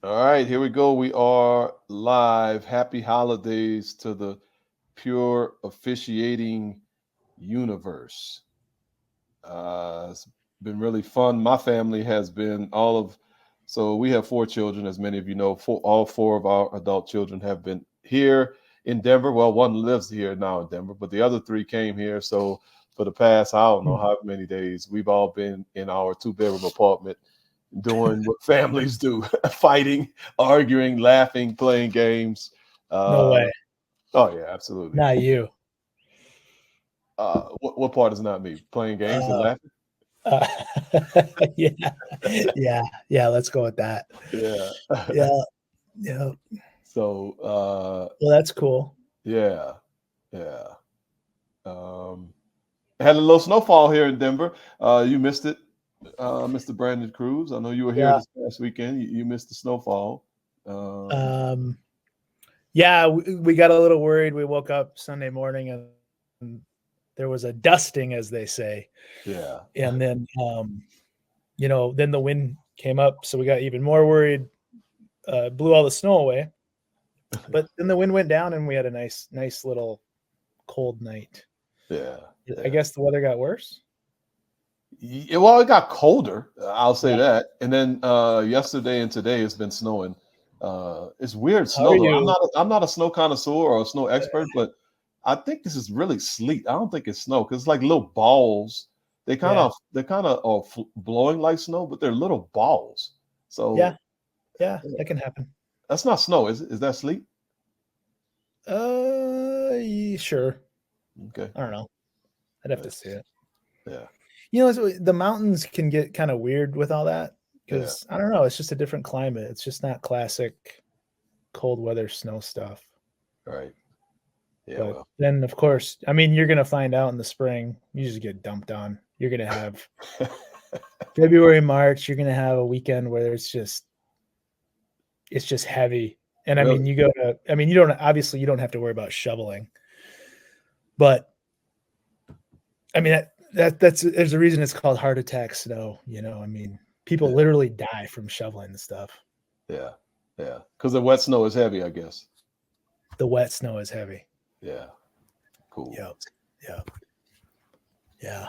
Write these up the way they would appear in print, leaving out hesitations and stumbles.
All right, here we go. We are live. Happy holidays to the pure officiating universe. It's been really fun. My family has been so we have four children, as many of you know. All four of our adult children have been here in Denver. Well, one lives here now in Denver, but the other three came here. So for the past, I don't know how many days, we've all been in our two-bedroom apartment doing what families do: fighting, arguing, laughing, playing games. No Uh, way. oh yeah, absolutely. Not you. What part is not me? Playing games and Uh, laughing? uh, yeah, yeah. Let's go with that. Yeah. Yeah, yeah. So Well, that's cool. yeah, yeah. Um, had a little snowfall here in Denver. You missed it, Mr. Brandon Cruz. I know you were here Yeah. this past weekend. You missed the snowfall. Um, Um, yeah, we got a little worried. We woke up Sunday morning and there was a dusting, as they say, yeah. and then the wind came up, so we got even more worried. Blew all the snow away, but then the wind went down, and we had a nice little cold night. Yeah. I Yeah. guess the weather got worse. Well, it got colder. I'll say Yeah. that. And then yesterday and today it's been snowing. It's weird How are snow though. you? I'm not a snow connoisseur or a snow expert, but I think this is really sleet. I don't think it's snow because it's like little balls. Yeah, They're kind of are blowing like snow, but they're little balls. So yeah, yeah. That can happen. that's not snow. Is that sleet? Sure. Okay. I don't know. I'd have to see Nice. it. Yeah. The mountains can get kind of weird with all that Yeah. because I don't know. It's just a different climate. It's just not classic cold weather snow stuff. All right. Yeah. But Well. then, of course, I mean, you're gonna find out in the spring. You just get dumped on. You're gonna have February, March. You're gonna have a weekend where it's just heavy. And I mean, Really? you go to. I mean, you don't have to worry about shoveling, but I mean that's there's a reason it's called heart attack snow. I mean, people Yeah. literally die from shoveling the stuff. Yeah. Yeah. Because the wet snow is heavy, I guess. The wet snow is heavy. Yeah. Cool. Yep. Yep. Yeah.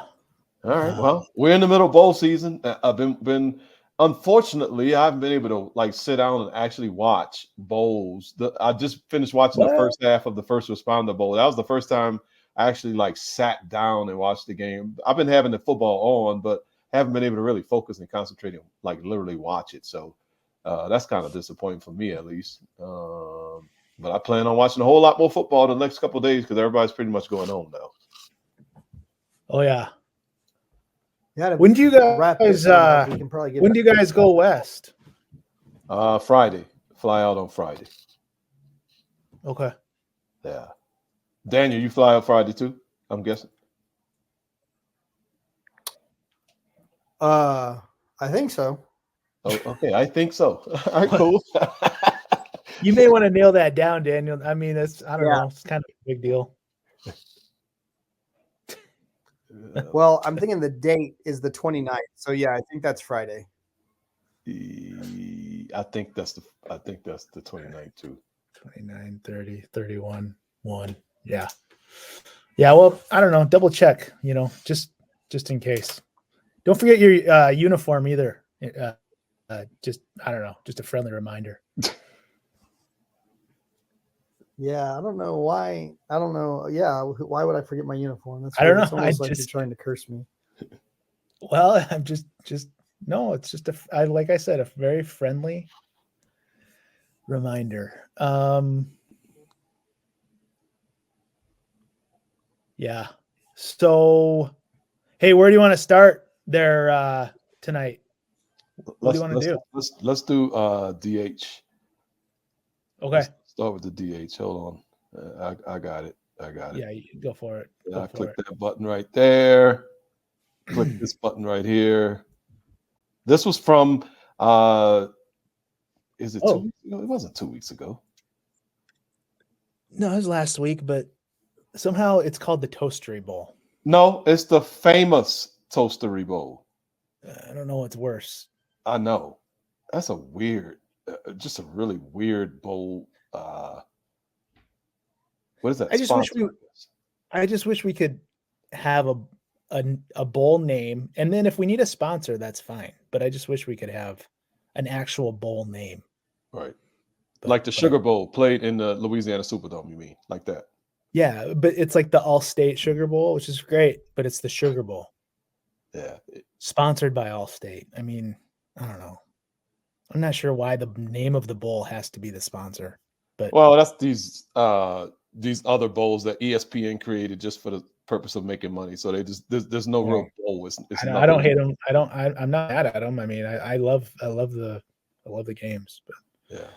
All right. Um, Well, we're in the middle of bowl season. I've been unfortunately I haven't been able to like sit down and actually watch bowls. I just finished watching the well, first half of the First Responder Bowl. That was the first time I actually like sat down and watched the game. I've been having the football on, but haven't been able to really focus and concentrate and like literally watch it. So that's kind of disappointing for me at least. But I plan on watching a whole lot more football the next couple of days because everybody's pretty much going home now. oh yeah. Yeah, When do you wrap guys this one up. We can probably get when do you guys go west? Friday. Fly out on Friday. Okay. Yeah. Daniel, you fly out Friday too, I'm guessing. I think so. Oh, okay. I think so. All right, cool. You may want to nail that down, Daniel. I mean, I don't Yeah. know. It's kind of a big deal. Well, I'm thinking the date is the 29th. So yeah, I think that's Friday. I think that's the 29th too. 29, 30, 31, 1. Yeah. Yeah, well, I don't know. Double check, just in case. Don't forget your uniform either. Just I don't know, just a friendly reminder. Yeah, I don't know why. I don't know. Yeah, why would I forget my uniform? That's I don't weird. It's know. almost like you're trying to curse me. Well, I'm just no. It's just like I said, a very friendly reminder. Yeah. So, hey, where do you want to start there tonight? What do you want to do? Let's do DH. Okay. Let's start with the DH. Hold on. I got it. Yeah, you go for it. Yeah, I click that button right there. Click this button right here. This was from is it 2 weeks ago? It wasn't 2 weeks ago. No, it was last week, but somehow it's called the Toastery Bowl. No, it's the famous Toastery Bowl. I don't know what's worse. I know. That's a weird. just a really weird bowl. What is that? I just wish sponsor? I just wish we could have a bowl name, and then if we need a sponsor, that's fine. But I just wish we could have an actual bowl name. Right. But, Like the Sugar Bowl played in the Louisiana Superdome, you mean? Like that? Yeah, but it's like the All-State Sugar Bowl, which is great, but it's the Sugar Bowl. Yeah. Sponsored by Allstate. I mean, I don't know. I'm not sure why the name of the bowl has to be the sponsor. But Well, that's these other bowls that ESPN created just for the purpose of making money. So they just there's no real bowl. It's I don't hate them. I'm not mad at them. I mean, I love the games. But yeah.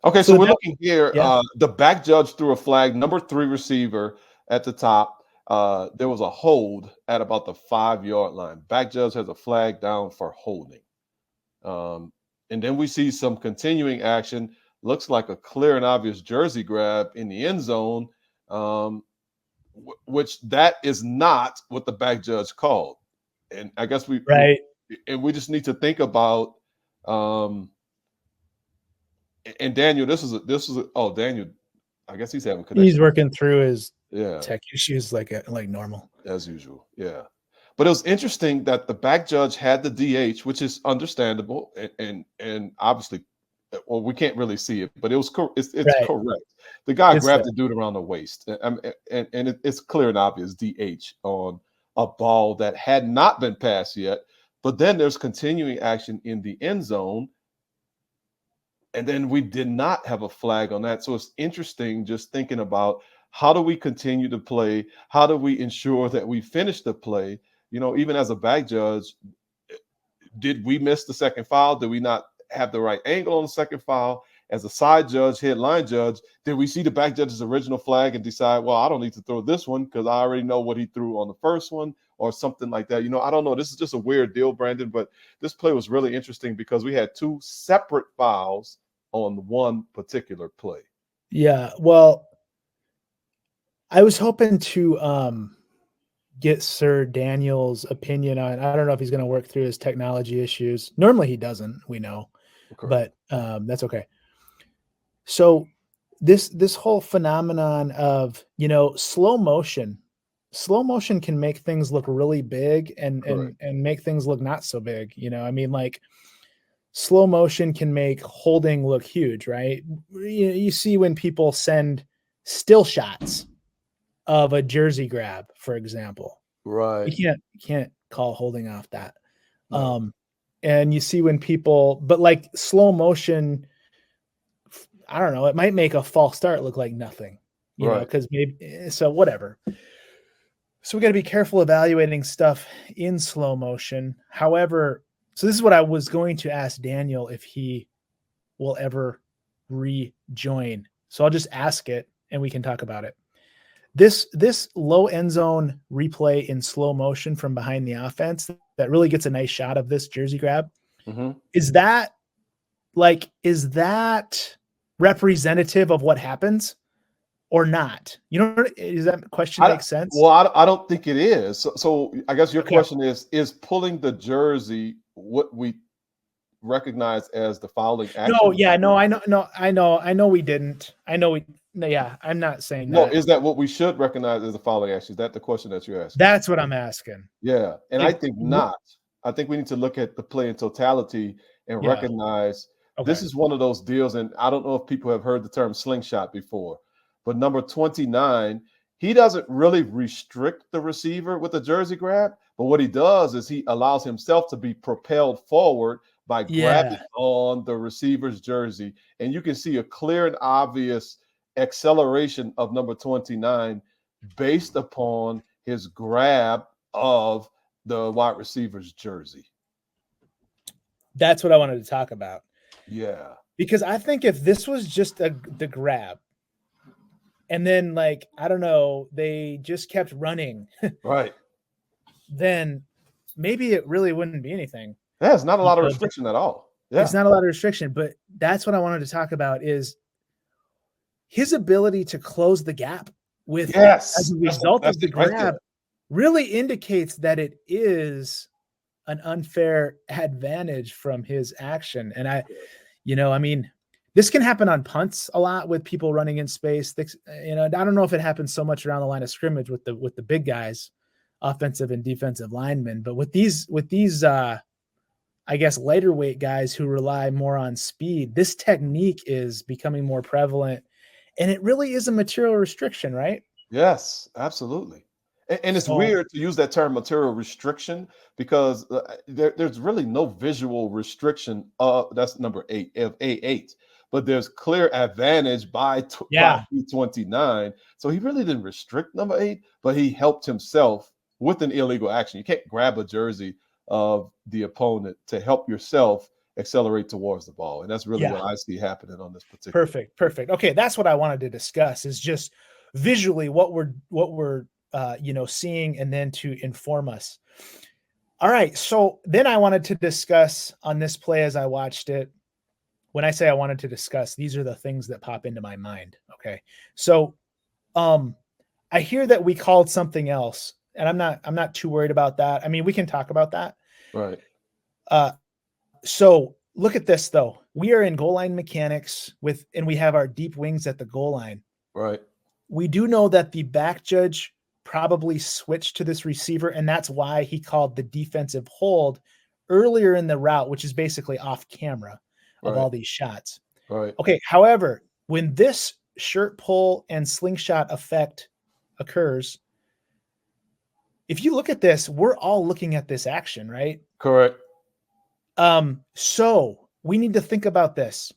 Okay, so we're looking here. Yeah. The back judge threw a flag, number 3 receiver at the top. There was a hold at about the 5-yard line. Back judge has a flag down for holding. And then we see some continuing action. Looks like a clear and obvious jersey grab in the end zone, which that is not what the back judge called. And I guess we just need to think about. And Daniel, this is Daniel. I guess he's having connection. He's working through his tech issues like normal as usual. Yeah, but it was interesting that the back judge had the DH, which is understandable, and obviously, well, we can't really see it, but it was it's correct. The guy grabbed the dude around the waist, and it's clear and obvious DH on a ball that had not been passed yet. But then there's continuing action in the end zone. And then we did not have a flag on that. So it's interesting just thinking about how do we continue to play? How do we ensure that we finish the play? You know, even as a back judge, did we miss the second foul? Did we not have the right angle on the second foul? As a side judge, headline judge, did we see the back judge's original flag and decide, well, I don't need to throw this one because I already know what he threw on the first one or something like that? You know, I don't know. This is just a weird deal, Brandon, but this play was really interesting because we had 2 separate fouls on one particular play. Yeah, well, I was hoping to get Sir Daniel's opinion on. I don't know if he's going to work through his technology issues. Normally he doesn't, we know, but that's okay. So this whole phenomenon of, you know, slow motion can make things look really big and make things look not so big. You know, I mean, like, slow motion can make holding look huge, right? You see when people send still shots of a jersey grab, for example, right? You can't call holding off that. No. And you see when people, but like slow motion, I don't know, it might make a false start look like nothing, you know, because maybe, so whatever. So we got to be careful evaluating stuff in slow motion. However, so this is what I was going to ask Daniel if he will ever rejoin. So I'll just ask it and we can talk about it. This low end zone replay in slow motion from behind the offense that really gets a nice shot of this jersey grab. Mm-hmm. Is that representative of what happens or not? You know, does that question make sense? Well, I don't think it is. So I guess your question is pulling the jersey what we recognize as the fouling action? I know we didn't. I'm not saying that. No, is that what we should recognize as a fouling action? Is that the question that you're asking? That's what I'm asking. Yeah, and I think not. I think we need to look at the play in totality and recognize this is one of those deals, and I don't know if people have heard the term slingshot before, but number 29, he doesn't really restrict the receiver with a jersey grab, but what he does is he allows himself to be propelled forward by grabbing on the receiver's jersey. And you can see a clear and obvious acceleration of number 29 based upon his grab of the wide receiver's jersey. That's what I wanted to talk about. Yeah. Because I think if this was just the grab, and then, like, I don't know, they just kept running. Right. Then maybe it really wouldn't be anything. Yeah, it's not a lot of restriction at all. Yeah. It's not a lot of restriction, but that's what I wanted to talk about is his ability to close the gap with as a result of the grab really indicates that it is an unfair advantage from his action. And I mean, this can happen on punts a lot with people running in space. I don't know if it happens so much around the line of scrimmage with the big guys, offensive and defensive linemen, but with these I guess lighter weight guys who rely more on speed, this technique is becoming more prevalent, and it really is a material restriction, right? Yes, absolutely. And it's So weird to use that term material restriction because there's really no visual restriction of that's number 8 of A8, but there's clear advantage by yeah, B29. So he really didn't restrict number 8, but he helped himself with an illegal action. You can't grab a jersey of the opponent to help yourself accelerate towards the ball. And that's really yeah. what I see happening on this particular. Perfect. Okay, that's what I wanted to discuss is just visually what we're seeing, and then to inform us. All right, so then I wanted to discuss on this play as I watched it. When I say I wanted to discuss, these are the things that pop into my mind. Okay, so I hear that we called something else, and I'm not too worried about that. I mean, we can talk about that. Right. So look at this though. We are in goal line mechanics and we have our deep wings at the goal line. Right. We do know that the back judge probably switched to this receiver, and that's why he called the defensive hold earlier in the route, which is basically off camera of all these shots. Right. Okay. However, when this shirt pull and slingshot effect occurs, if you look at this, we're all looking at this action, right? Correct. So we need to think about this.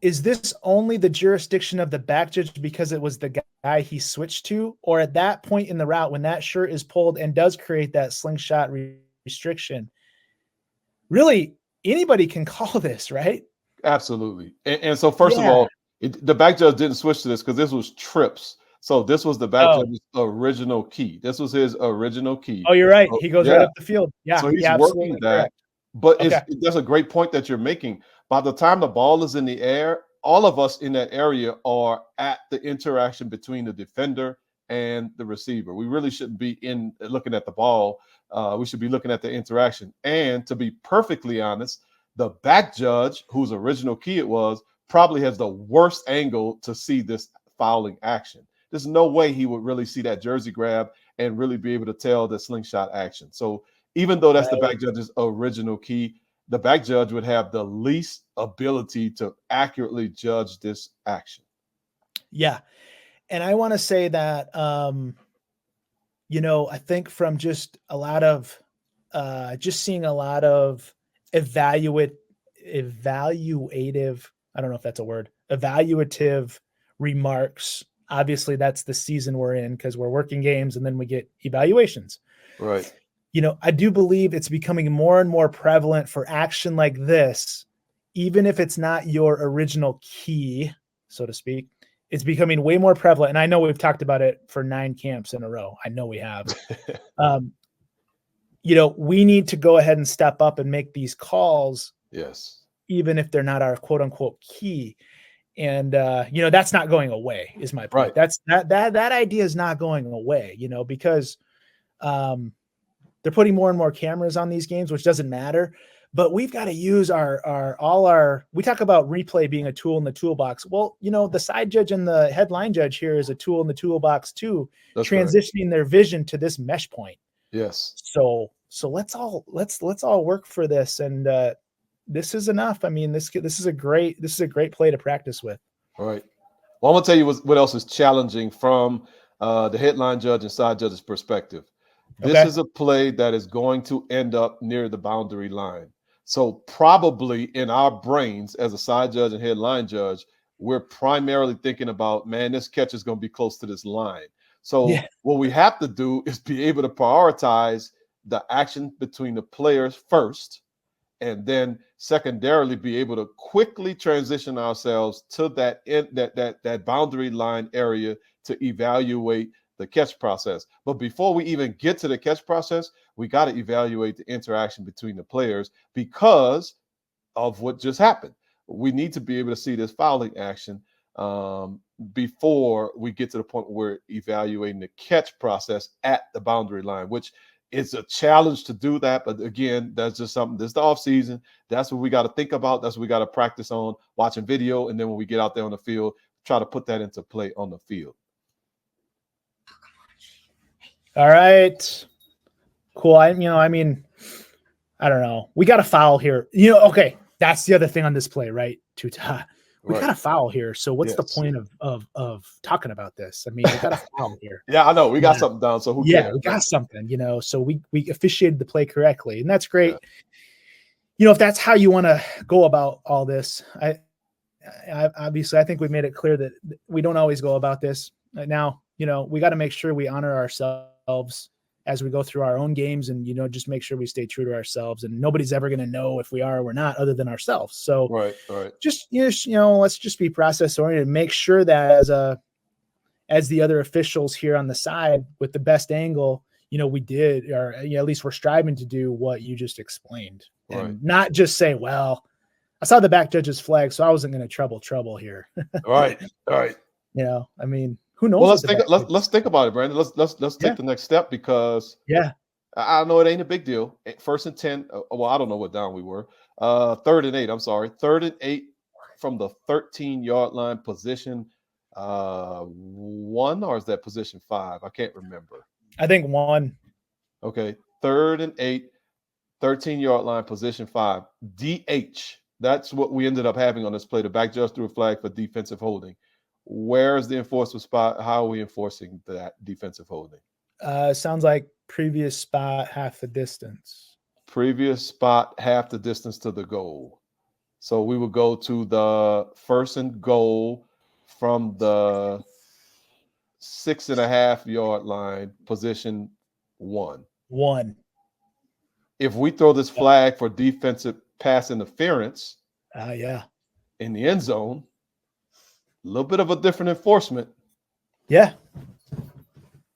Is this only the jurisdiction of the back judge because it was the guy he switched to, or at that point in the route when that shirt is pulled and does create that slingshot restriction? Really, anybody can call this, right? Absolutely. And so, first of all, the back judge didn't switch to this because this was trips. So this was the back judge's original key. This was his original key. Oh, you're right. So, He goes right up the field. Yeah. So he's working that. Correct. But that's a great point that you're making. By the time the ball is in the air, all of us in that area are at the interaction between the defender and the receiver. We really shouldn't be looking at the ball. We should be looking at the interaction. And to be perfectly honest, the back judge, whose original key it was, probably has the worst angle to see this fouling action. There's no way he would really see that jersey grab and really be able to tell the slingshot action. So even though that's the back judge's original key, the back judge would have the least ability to accurately judge this action. Yeah. And I want to say that, I think from just a lot of, just seeing a lot of evaluative, I don't know if that's a word, evaluative remarks. Obviously that's the season we're in because we're working games and then we get evaluations. Right. I do believe it's becoming more and more prevalent for action like this, even if it's not your original key, so to speak. It's becoming way more prevalent. And I know we've talked about it for 9 camps in a row. I know we have. We need to go ahead and step up and make these calls. Yes. Even if they're not our quote unquote key. And, that's not going away is my point. Right. That idea is not going away, because, they're putting more and more cameras on these games, which doesn't matter, but we've got to use we talk about replay being a tool in the toolbox. Well, the side judge and the headline judge here is a tool in the toolbox too, That's transitioning their vision to this mesh point. Yes. So let's all work for this. And, this is enough. I mean, this is a great play to practice with. All right. Well, I'm gonna tell you what else is challenging from the headline judge and side judge's perspective. This is a play that is going to end up near the boundary line. So probably in our brains as a side judge and headline judge, we're primarily thinking about, man, this catch is going to be close to this line. So what we have to do is be able to prioritize the action between the players first, and then secondarily be able to quickly transition ourselves to that boundary line area to evaluate the catch process. But before we even get to the catch process, we got to evaluate the interaction between the players because of what just happened. We need to be able to see this fouling action before we get to the point where we're evaluating the catch process at the boundary line, which it's a challenge to do that. But again, that's just something. This is the off season. That's what we got to think about. That's what we got to practice on, watching video, and then when we get out there on the field, try to put that into play on the field. All right. Cool. I mean, I don't know. We got a foul here. Okay. That's the other thing on this play, right? Tuta. We got a foul here. So what's the point of talking about this? I mean, we got a foul here. Yeah, I know. We got something down. So who cares? We got something, so we officiated the play correctly. And that's great. Yeah. If that's how you want to go about all this, I obviously, I think we've made it clear that we don't always go about this. Now, we got to make sure we honor ourselves as we go through our own games and, just make sure we stay true to ourselves, and nobody's ever going to know if we are or we're not other than ourselves. So just, let's just be process oriented, make sure that as the other officials here on the side with the best angle, we did, or at least we're striving to do what you just explained, and not just say, well, I saw the back judge's flag, so I wasn't going to trouble here. Right. I mean, who knows? Well, let's think about it, Brandon. Let's take the next step, because I know it ain't a big deal. 1st and 10. Well, I don't know what down we were. 3rd and 8. I'm sorry. 3rd and 8 from the 13-yard line, position 1, or is that position 5? I can't remember. I think 1. Okay. 3rd and 8, 13-yard line, position 5. DH. That's what we ended up having on this play. The back judge threw a flag for defensive holding. Where is the enforcement spot? How are we enforcing that defensive holding? Sounds like previous spot, half the distance. Previous spot, half the distance to the goal. So we would go to the 1st and goal from the 6.5-yard line, position 1. 1. If we throw this flag for defensive pass interference, in the end zone, a little bit of a different enforcement. Yeah.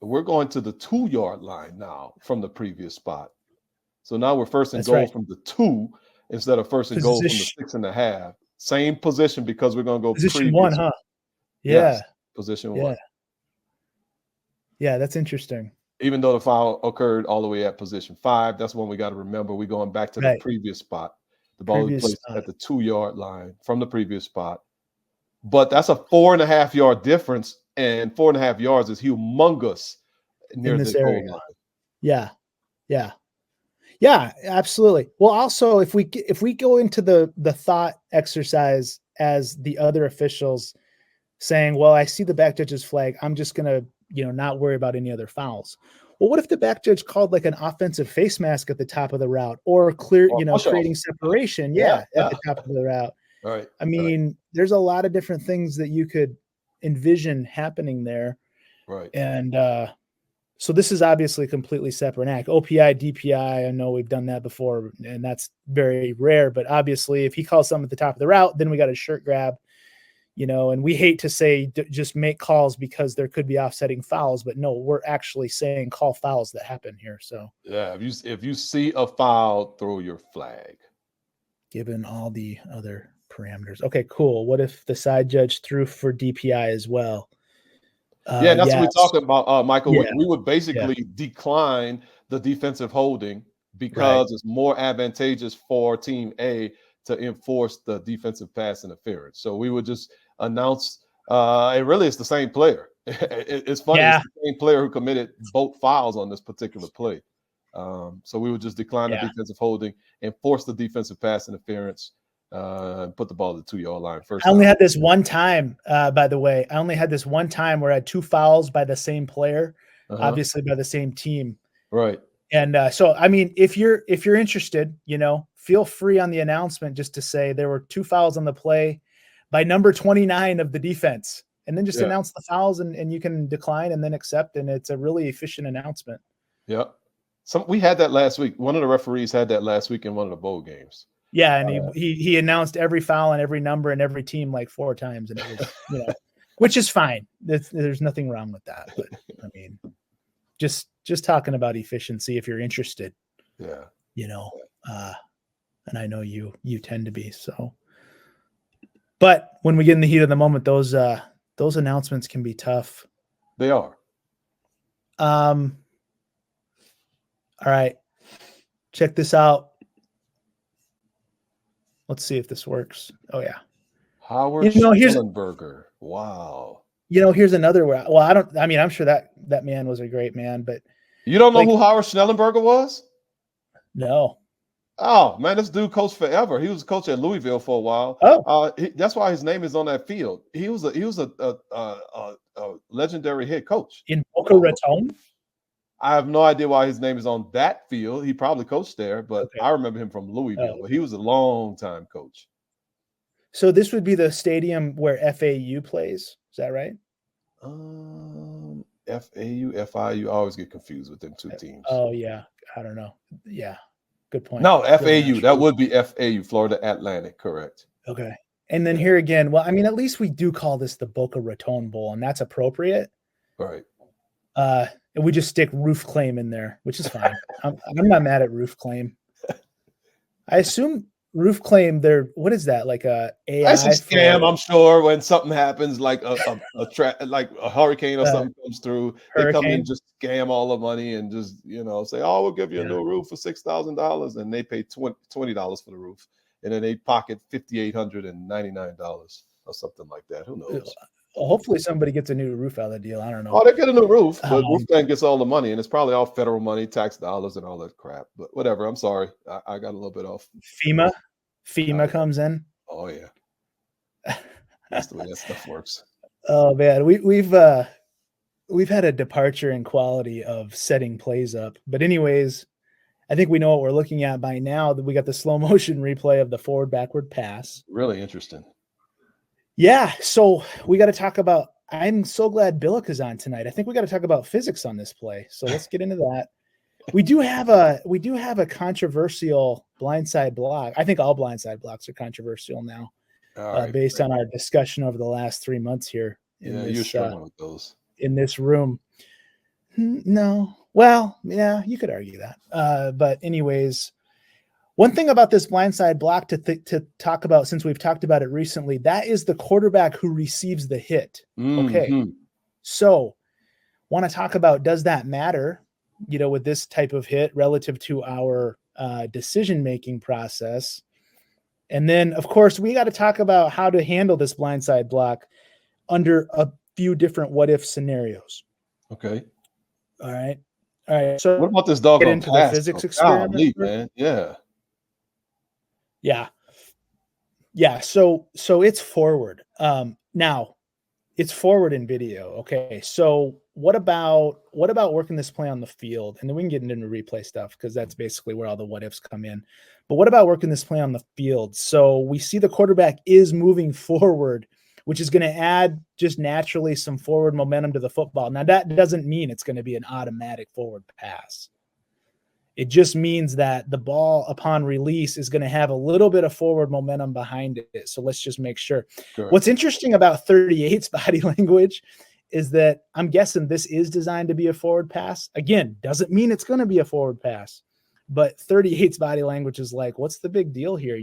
We're going to the 2-yard line now from the previous spot. So now we're 1st and goal from the 2 instead of 1st and goal from the 6.5. Same position, because we're going to go position 1, huh? Yeah. Yes, position 1. Yeah, that's interesting. Even though the foul occurred all the way at position 5, that's when we got to remember we're going back to the previous spot. The ball is placed at the 2-yard line from the previous spot. But that's a 4.5-yard difference, and 4.5 yards is humongous near this the area. goal line. Yeah, absolutely. Well, also, if we go into the thought exercise as the other officials saying, well, I see the back judge's flag, I'm just gonna not worry about any other fouls. Well, what if the back judge called like an offensive face mask at the top of the route, or clear, creating separation at the top of the route? Right. I mean, there's a lot of different things that you could envision happening there. Right. And so this is obviously a completely separate act. OPI, DPI, I know we've done that before, and that's very rare. But obviously, if he calls something at the top of the route, then we got a shirt grab, and we hate to say just make calls because there could be offsetting fouls. But no, we're actually saying call fouls that happen here. So yeah, if you see a foul, throw your flag. Given all the other parameters. Okay, cool. What if the side judge threw for DPI as well? That's what we're talking about, Michael. Yeah. We would basically decline the defensive holding because it's more advantageous for Team A to enforce the defensive pass interference. So we would just announce, and really it's the same player. It's funny. It's the same player who committed both fouls on this particular play. So we would just decline the defensive holding, enforce the defensive pass interference, put the ball at the 2-yard line first. I only had this one time, by the way. I only had this one time where I had 2 fouls by the same player, obviously by the same team. Right. And so, I mean, if you're interested, feel free on the announcement just to say there were 2 fouls on the play by number 29 of the defense, and then just announce the fouls, and you can decline and then accept. And it's a really efficient announcement. Yeah. We had that last week. One of the referees had that last week in one of the bowl games. Yeah, and he announced every foul and every number and every team like 4 times, and it was, which is fine. There's nothing wrong with that. But I mean, just talking about efficiency, if you're interested. Yeah. And I know you tend to be so. But when we get in the heat of the moment, those announcements can be tough. They are. All right. Check this out. Let's see if this works. Oh, yeah. Howard You know, here's Schnellenberger. Wow. here's another way. Well, I'm sure that man was a great man, but You don't know like, who Howard Schnellenberger was? no. Oh man, this dude coached forever. He was a coach at Louisville for a while. Oh, That's why his name is on that field. He was a legendary head coach. in Boca Raton? I have no idea why his name is on that field. He probably coached there, but Okay. I remember him from Louisville. Oh. But he was a long time coach. So this would be the stadium where FAU plays. Is that right? FAU, FIU. I always get confused with them two teams. Oh yeah, I don't know. Yeah, good point. No, Really FAU. not That sure. would be FAU, Florida Atlantic. Correct. Okay. And then here again, well, I mean, at least we do call this the Boca Raton Bowl, and that's appropriate. Right. And we just stick roof claim in there, which is fine. I'm not mad at roof claim. I assume roof claim. What is that? Like a AI? That's a scam, I'm sure. When something happens, like like a hurricane or something comes through, they come in, just scam all the money and just say, "Oh, we'll give you a new roof for $6,000," and they pay $20 for the roof, and then they pocket $5,899 or something like that. Who knows? Hopefully, somebody gets a new roof out of the deal. I don't know. Oh, they get a new roof, but roof bank gets all the money, and it's probably all federal money, tax dollars, and all that crap. But whatever. I'm sorry, I got a little bit off. FEMA comes in. Oh yeah, that's the way that stuff works. Oh man, we've had a departure in quality of setting plays up. But anyways, I think we know what we're looking at by now. That we got the slow motion replay of the forward backward pass. Really interesting. Yeah, so we got to talk about. I'm so glad Billick is on tonight. I think we got to talk about physics on this play. So let's get into that. We do have a controversial blindside block. I think all blindside blocks are controversial now, based on our discussion over the last 3 months here. You're struggling with those in this room. No, well, yeah, you could argue that. But anyways. One thing about this blindside block to talk about, since we've talked about it recently, that is the quarterback who receives the hit. Okay. Mm-hmm. So want to talk about, does that matter, with this type of hit relative to our decision-making process? And then, of course, we got to talk about how to handle this blindside block under a few different what-if scenarios. Okay. All right. So what about this dog into the physics experiment? Man. Yeah. Yeah. So it's forward. Now it's forward in video. Okay. So what about working this play on the field? And then we can get into replay stuff, because that's basically where all the what ifs come in. But what about working this play on the field? So we see the quarterback is moving forward, which is going to add just naturally some forward momentum to the football. Now that doesn't mean it's going to be an automatic forward pass. It just means that the ball upon release is going to have a little bit of forward momentum behind it. So let's just make sure. Correct. What's interesting about 38's body language is that I'm guessing this is designed to be a forward pass. Again, doesn't mean it's going to be a forward pass, but 38's body language is like, what's the big deal here?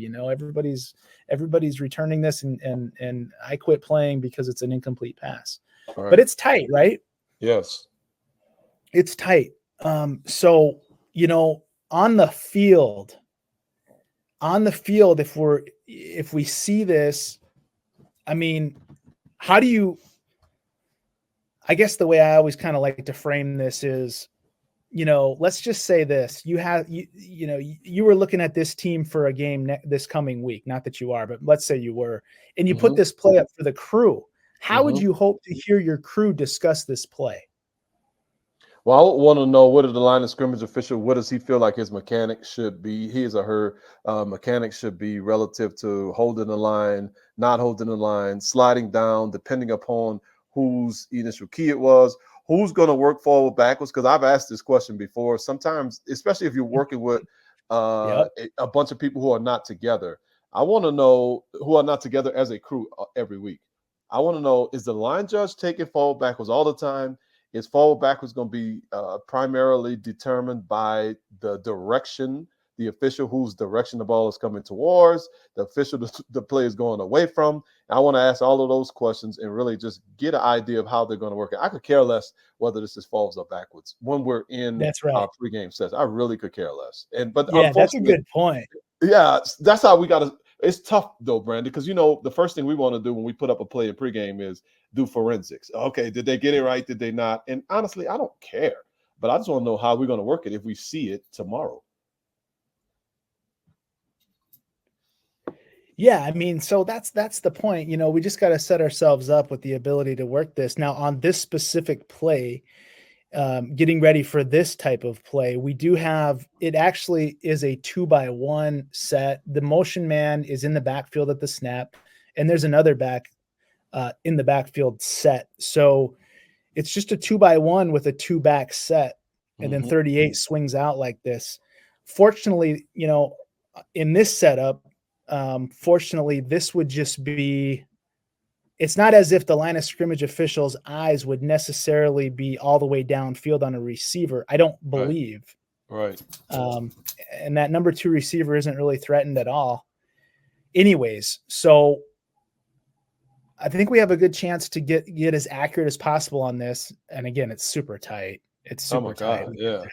Everybody's returning this and I quit playing because it's an incomplete pass. Right. But it's tight, right? Yes. It's tight. So on the field, if we see this, I mean, I guess the way I always kind of like to frame this is, let's just say this, you were looking at this team for a game this coming week, not that you are, but let's say you were, and you put this play up for the crew. How would you hope to hear your crew discuss this play? Well, I want to know, what is the line of scrimmage official? What does he feel like his mechanics should be? His or her mechanics should be relative to holding the line, not holding the line, sliding down, depending upon whose initial key it was, who's going to work forward backwards. Because I've asked this question before. Sometimes, especially if you're working with a bunch of people who are not together, I want to know who are not together as a crew every week. I want to know, is the line judge taking forward backwards all the time? Is forward backwards going to be primarily determined by the direction the official whose direction the ball is coming towards, the official the play is going away from. I want to ask all of those questions and really just get an idea of how they're going to work. I could care less whether this is forwards or backwards when we're in That's right. our pregame sets. I really could care less. But yeah, that's a good point. Yeah, that's how we got to. It's tough though, Brandon, because the first thing we want to do when we put up a play in pregame is do forensics. Okay, did they get it right? Did they not? And honestly, I don't care, but I just want to know how we're going to work it if we see it tomorrow. Yeah, I mean, so that's the point. We just got to set ourselves up with the ability to work this. Now, on this specific play, getting ready for this type of play, we do have, it actually is a 2-by-1 set. The motion man is in the backfield at the snap, and there's another back in the backfield set. So it's just a 2-by-1 with a 2-back set, and then 38 swings out like this. Fortunately, in this setup, fortunately, this would just be, it's not as if the line of scrimmage official's eyes would necessarily be all the way downfield on a receiver. I don't believe. Right. And that number 2 receiver isn't really threatened at all. Anyways, so I think we have a good chance to get as accurate as possible on this. And again, it's super tight. It's super tight. Yeah.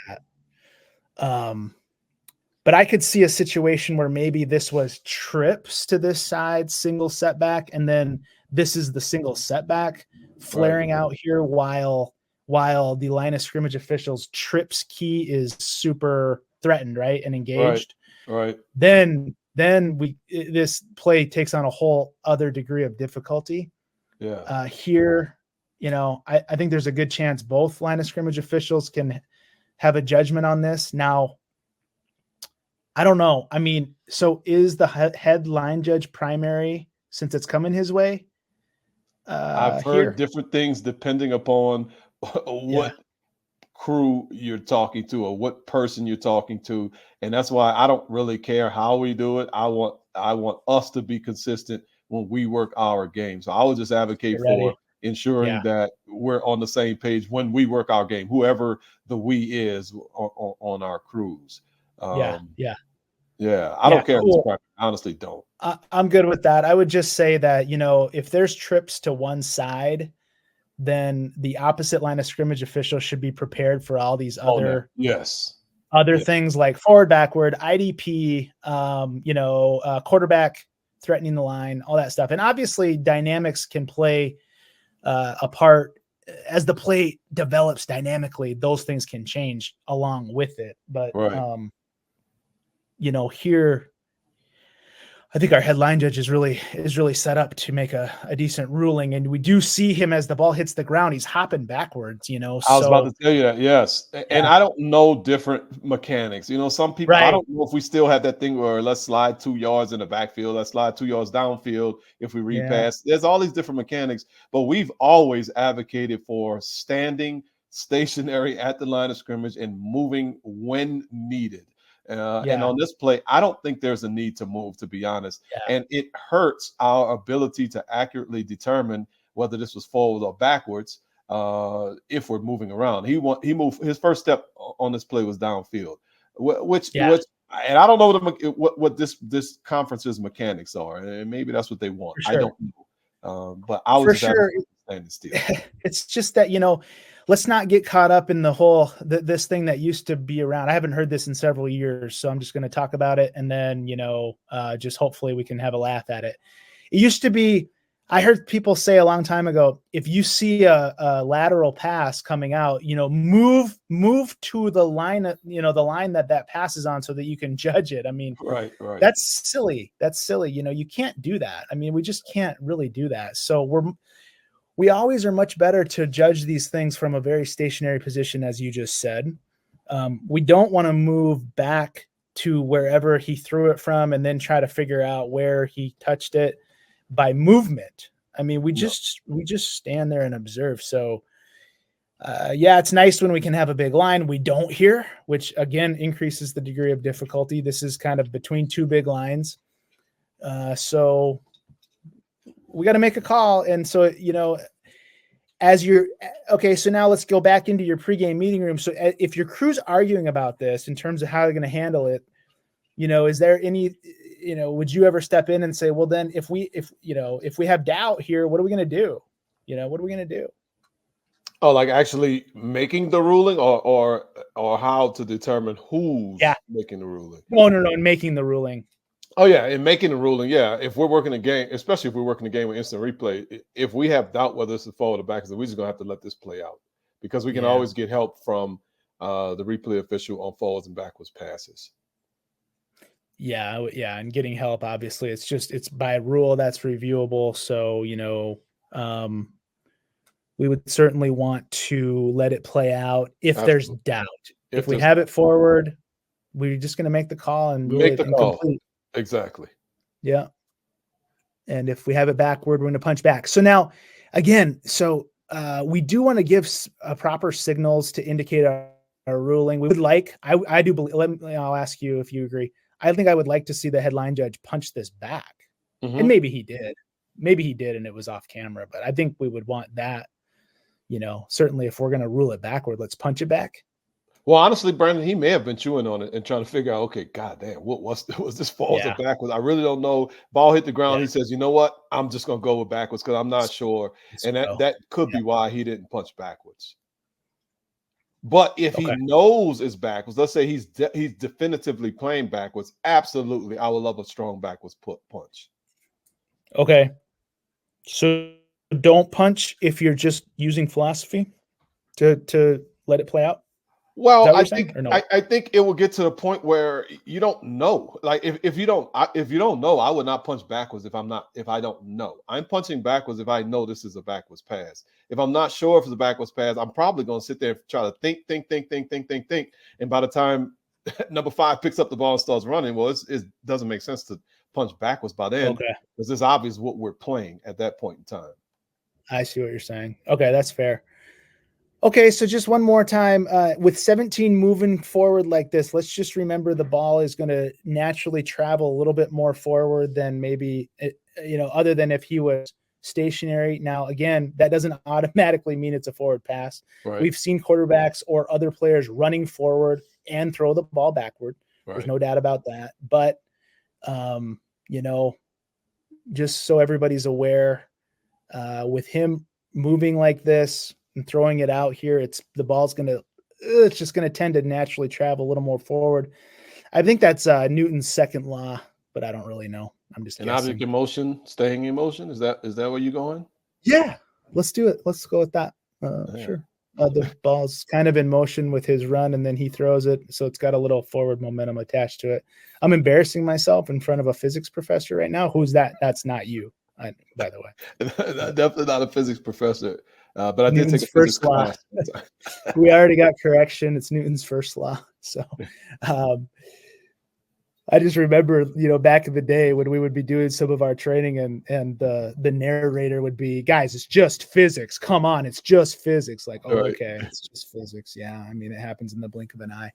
But I could see a situation where maybe this was trips to this side, single setback, and then this is the single setback flaring out here while the line of scrimmage officials trips key is super threatened, right, and engaged. Right. Then this play takes on a whole other degree of difficulty. Yeah. Here, I think there's a good chance both line of scrimmage officials can have a judgment on this. Now, I don't know. I mean, so is the head line judge primary since it's coming his way? I've heard different things depending upon what crew you're talking to or what person you're talking to, and that's why I don't really care how we do it. I want us to be consistent when we work our game. So I would just advocate for ensuring that we're on the same page when we work our game, whoever the we is on our crews. I don't care. Cool. I honestly don't. I'm good with that. I would just say that, if there's trips to one side, then the opposite line of scrimmage official should be prepared for all these other things like forward, backward, IDP, quarterback threatening the line, all that stuff. And obviously dynamics can play a part as the play develops dynamically. Those things can change along with it. But, here, I think our headline judge is really set up to make a decent ruling. And we do see him as the ball hits the ground, he's hopping backwards, I was about to tell you that. Yes. And I don't know different mechanics. Some people, I don't know if we still have that thing where let's slide 2 yards in the backfield, let's slide 2 yards downfield if we repass. There's all these different mechanics, but we've always advocated for standing stationary at the line of scrimmage and moving when needed. And on this play, I don't think there's a need to move, to be honest. And it hurts our ability to accurately determine whether this was forward or backwards if we're moving around. He moved. His first step on this play was downfield, which and I don't know what this conference's mechanics are, and maybe that's what they want. Sure. I don't know, but I was standing still. It's just that let's not get caught up in the whole this thing that used to be around. I haven't heard this in several years, so I'm just going to talk about it, and then just hopefully we can have a laugh at it. It used to be, I heard people say a long time ago, if you see a lateral pass coming out, move to the line, the line that passes on, so that you can judge it. I mean, right. That's silly. You can't do that. I mean, we just can't really do that. So we always are much better to judge these things from a very stationary position, as you just said. We don't want to move back to wherever he threw it from and then try to figure out where he touched it by movement. I mean, we just stand there and observe. So, it's nice when we can have a big line. We don't here, which again increases the degree of difficulty. This is kind of between 2 big lines. So we got to make a call. And so, so now let's go back into your pregame meeting room. So if your crew's arguing about this in terms of how they're going to handle it, is there any, would you ever step in and say, well, then if we have doubt here, what are we going to do? What are we going to do? Oh, like actually making the ruling, or how to determine who's making the ruling? No, in making the ruling. Oh yeah, in making the ruling, yeah. If we're working a game, especially if we're working a game with instant replay, if we have doubt whether it's a forward or back, we're just gonna have to let this play out, because we can always get help from the replay official on forwards and backwards passes. Yeah, and getting help, obviously, it's by rule that's reviewable. So we would certainly want to let it play out if there's doubt. If we have it forward, we're just going to make the call and rule it incomplete. Exactly. Yeah. And if we have it backward, we're going to punch back. So now, again, we do want to give proper signals to indicate our ruling. We would like, I do believe, I'll ask you if you agree. I think I would like to see the headline judge punch this back. Mm-hmm. And maybe he did. And it was off camera, but I think we would want that. Certainly if we're going to rule it backward, let's punch it back. Well, honestly, Brandon, he may have been chewing on it and trying to figure out, okay, goddamn, was this forwards or backwards? I really don't know. Ball hit the ground. He says, you know what? I'm just going to go with backwards because I'm not sure. And that could be why he didn't punch backwards. But if he knows it's backwards, let's say he's definitively playing backwards, absolutely, I would love a strong backwards punch. Okay. So don't punch if you're just using philosophy to let it play out. Well, I think it will get to the point where you don't know. Like if you don't know, I would not punch backwards if I don't know. I'm punching backwards if I know this is a backwards pass. If I'm not sure if it's a backwards pass, I'm probably going to sit there and try to think. And by the time number 5 picks up the ball and starts running, well, it doesn't make sense to punch backwards by then because it's obvious what we're playing at that point in time. I see what you're saying. Okay, that's fair. Okay, so just one more time, with 17 moving forward like this, let's just remember the ball is going to naturally travel a little bit more forward than maybe, other than if he was stationary. Now, again, that doesn't automatically mean it's a forward pass. Right. We've seen quarterbacks or other players running forward and throw the ball backward. Right. There's no doubt about that. But, just so everybody's aware, with him moving like this and throwing it out here, it's just going to tend to naturally travel a little more forward. I think that's Newton's second law, but I don't really know. I'm just guessing. Object in motion, staying in motion. Is that where you're going? Yeah, let's do it. Let's go with that. Sure. The ball's kind of in motion with his run, and then he throws it, so it's got a little forward momentum attached to it. I'm embarrassing myself in front of a physics professor right now. Who's that? That's not you, by the way. Definitely not a physics professor. But I Newton's did take a first physics law. class. We already got correction. It's Newton's first law. So I just remember, back in the day when we would be doing some of our training and the narrator would be, guys, it's just physics. Come on, it's just physics. Like, oh, Right. okay, it's just physics. Yeah, I mean, it happens in the blink of an eye.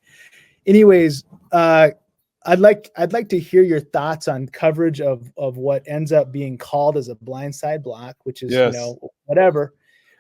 Anyways, I'd like to hear your thoughts on coverage of what ends up being called as a blindside block, which is whatever.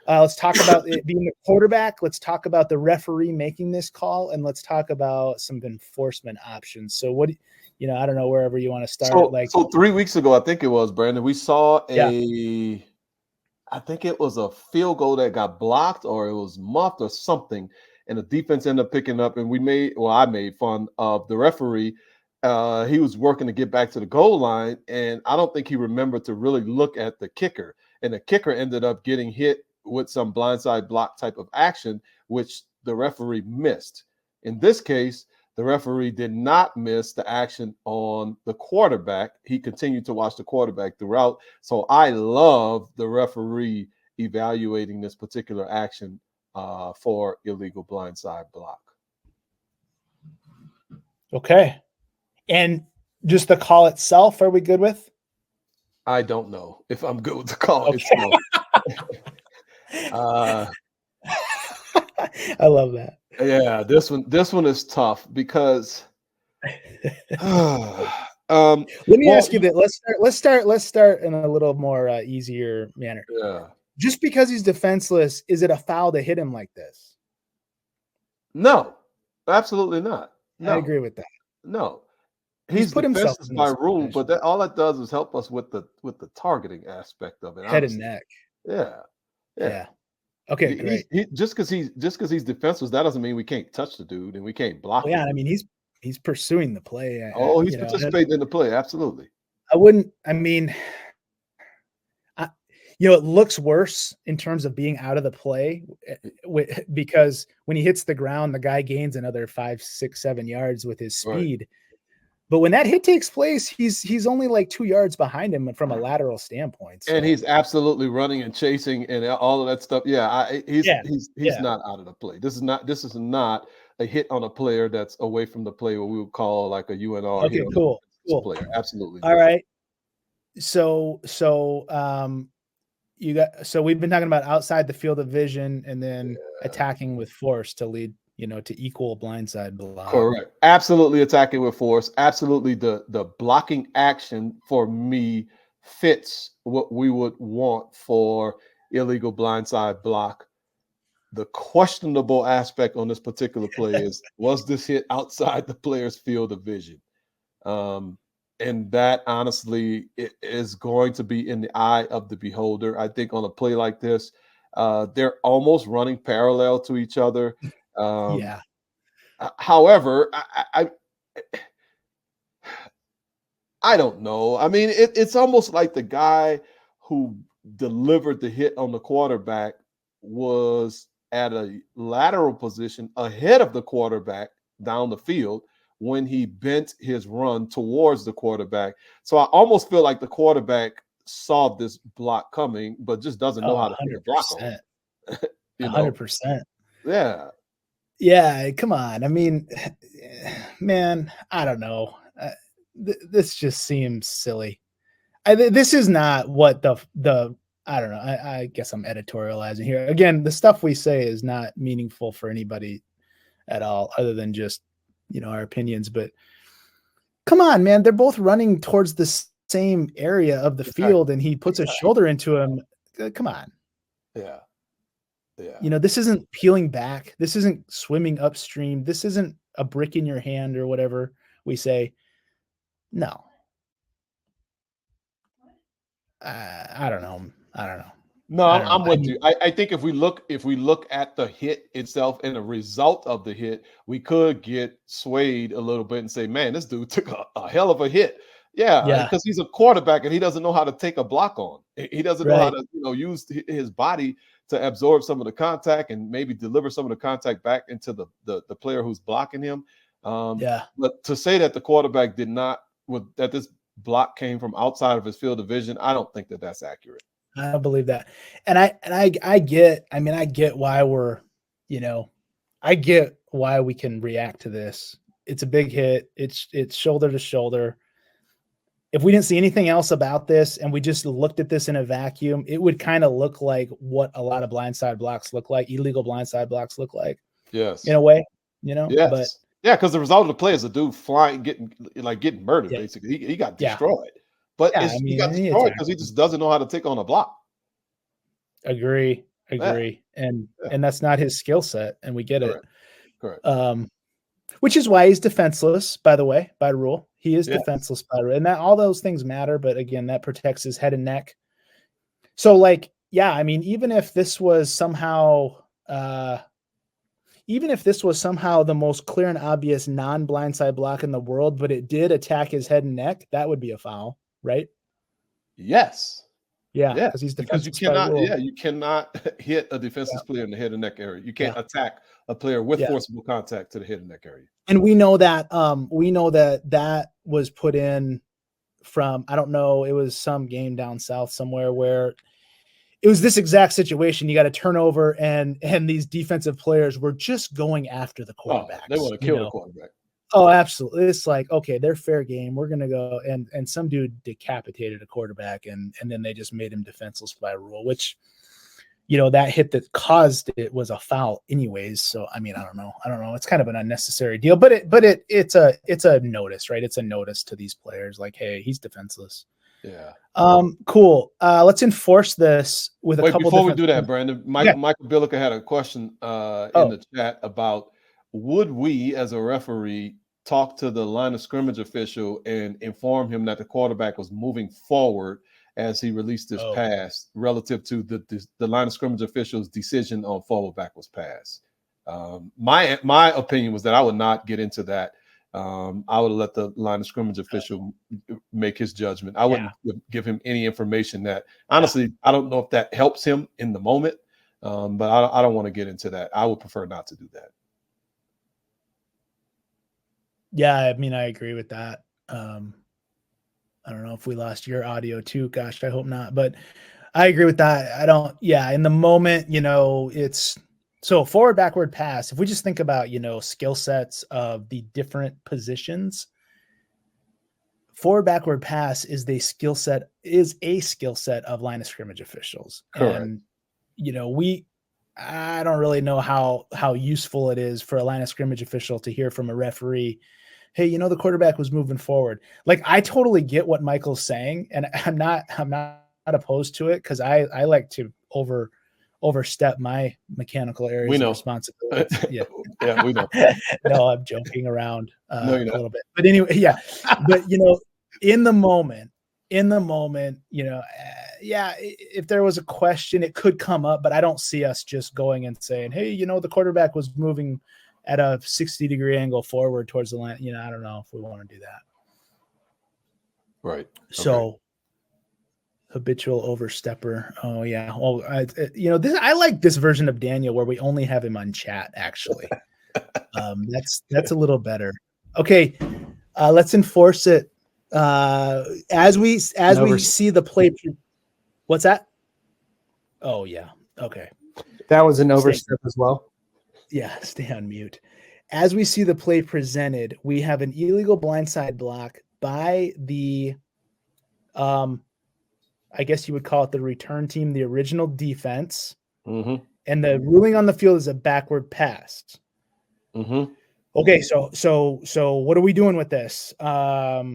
Let's talk about it being the quarterback. Let's talk about the referee making this call, and let's talk about some enforcement options. So what, I don't know, wherever you want to start. So 3 weeks ago, I think it was, Brandon, we saw I think it was a field goal that got blocked or it was muffed or something. And the defense ended up picking up, and I made fun of the referee. He was working to get back to the goal line, and I don't think he remembered to really look at the kicker. And the kicker ended up getting hit with some blindside block type of action, which the referee missed. In this case, the referee did not miss the action on the quarterback. He continued to watch the quarterback throughout. So I love the referee evaluating this particular action for illegal blindside block. Okay. And just the call itself, are we good with? I don't know if I'm good with the call itself. I love that. Yeah, this one is tough because let me ask you that. Let's start in a little more easier manner. Yeah. Just because he's defenseless, is it a foul to hit him like this? No, absolutely not. No. I agree with that. No. He's put himself defenses in by those rule, situations. but that all that does is help us with the targeting aspect of it. Head Honestly. and neck. Yeah. Yeah. Okay, great. Just because he's defenseless, that doesn't mean we can't touch the dude and we can't block. Well, yeah, I mean he's pursuing the play. Oh, he's participating in the play. Absolutely. I wouldn't. I mean, it looks worse in terms of being out of the play because when he hits the ground, the guy gains another 5, 6, 7 yards with his speed. Right. But when that hit takes place, he's only like 2 yards behind him from a lateral standpoint. So. And he's absolutely running and chasing and all of that stuff. Yeah, he's not out of the play. This is not a hit on a player that's away from the play, what we would call like a UNR. Okay, cool. Player. Absolutely. All right. So we've been talking about outside the field of vision and then attacking with force to lead, to equal blindside block. Correct. Absolutely attacking with force. Absolutely the blocking action for me fits what we would want for illegal blindside block. The questionable aspect on this particular play is, was this hit outside the player's field of vision? And that honestly is going to be in the eye of the beholder. I think on a play like this, they're almost running parallel to each other. However, I don't know. I mean, it's almost like the guy who delivered the hit on the quarterback was at a lateral position ahead of the quarterback down the field when he bent his run towards the quarterback. So I almost feel like the quarterback saw this block coming, but just doesn't know how to put the block on. 100%. Yeah. Yeah, come on. I mean, man, I don't know. This just seems silly. This is not what the I don't know. I guess I'm editorializing here. Again, the stuff we say is not meaningful for anybody at all, other than just, our opinions. But come on, man. They're both running towards the same area of the field, and he puts a shoulder into him. Come on. Yeah. Yeah. This isn't peeling back. This isn't swimming upstream. This isn't a brick in your hand or whatever we say. No. I don't know. No, I'm with you. I think if we look at the hit itself and the result of the hit, we could get swayed a little bit and say, man, this dude took a hell of a hit. Yeah, because he's a quarterback and he doesn't know how to take a block on. He doesn't know how to, use his body to absorb some of the contact and maybe deliver some of the contact back into the player who's blocking him. But to say that the quarterback that this block came from outside of his field of vision, I don't think that that's accurate. I don't believe that. And I get why we're, I get why we can react to this. It's a big hit. It's shoulder to shoulder. If we didn't see anything else about this and we just looked at this in a vacuum, it would kind of look like what a lot of blindside blocks look like, illegal blindside blocks look like. Yes. In a way, Yes. But yeah, because the result of the play is a dude flying, getting murdered, basically. He got destroyed. But he got destroyed because he just doesn't know how to take on a block. Agree. And that's not his skill set, and we get it. Correct. Which is why he's defenseless, by the way, by rule. He is defenseless by rule. And that all those things matter, but again, that protects his head and neck. So even if this was somehow the most clear and obvious non-blindside block in the world, but it did attack his head and neck, that would be a foul, right? Yes. Yeah, because he's defenseless. You cannot hit a defenseless player in the head and neck area. You can't attack a player with forcible contact to the head and neck area. And we know that that was put in from, I don't know, it was some game down south somewhere where it was this exact situation. You got a turnover and these defensive players were just going after the quarterback. They want to kill the quarterback. Oh, absolutely. It's like, okay, they're fair game. We're going to go. And some dude decapitated a quarterback and then they just made him defenseless by rule, which, that hit that caused it was a foul anyways. So, I mean, I don't know. It's kind of an unnecessary deal, but it's a notice, right? It's a notice to these players like, hey, he's defenseless. Yeah. Cool. Let's enforce this with a couple. Before we do that, Brandon, Michael Billiker had a question in the chat about, would we as a referee talk to the line of scrimmage official and inform him that the quarterback was moving forward as he released this pass relative to the line of scrimmage official's decision on forward backwards pass. My opinion was that I would not get into that. I would let the line of scrimmage official make his judgment. I wouldn't give him any information that, honestly, I don't know if that helps him in the moment, but I don't want to get into that. I would prefer not to do that. Yeah, I mean, I agree with that. I don't know if we lost your audio too. Gosh, I hope not. But I agree with that. In the moment, it's so forward, backward pass. If we just think about, skill sets of the different positions, forward, backward pass is a skill set of line of scrimmage officials. Correct. And, I don't really know how useful it is for a line of scrimmage official to hear from a referee, hey, the quarterback was moving forward. Like, I totally get what Michael's saying, and I'm not opposed to it, because I like to overstep my mechanical areas of responsibility. Yeah. Yeah, we know. No, I'm joking around No, a little bit. But anyway, yeah. But in the moment, if there was a question, it could come up, but I don't see us just going and saying, hey, the quarterback was moving at a 60-degree angle forward towards the line. I don't know if we want to do that. Right. So habitual overstepper. Oh yeah. Well, I like this version of Daniel where we only have him on chat, actually. That's a little better. Okay. Let's enforce it. As we see the play. What's that? Oh yeah. Okay. That was an overstep as well. Yeah, stay on mute. As we see the play presented, we have an illegal blindside block by the, I guess you would call it the return team, the original defense, and the ruling on the field is a backward pass. Okay, so what are we doing with this? Are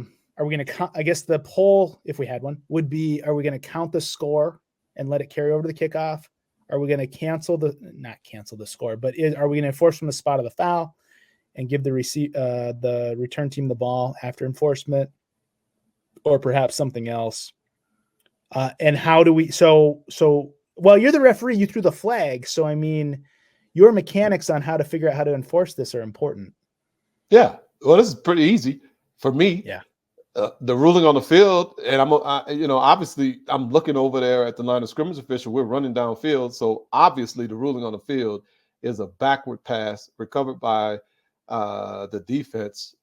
we going to? I guess the poll, if we had one, would be: are we going to count the score and let it carry over to the kickoff? Are we going to not cancel the score, but are we going to enforce from the spot of the foul and give the return team the ball after enforcement, or perhaps something else? And how do we? So well, you're the referee. You threw the flag, so I mean, your mechanics on how to figure out how to enforce this are important. Yeah, well, this is pretty easy for me. Yeah. The ruling on the field, and obviously I'm looking over there at the line of scrimmage official. We're running downfield, so obviously the ruling on the field is a backward pass recovered by the defense.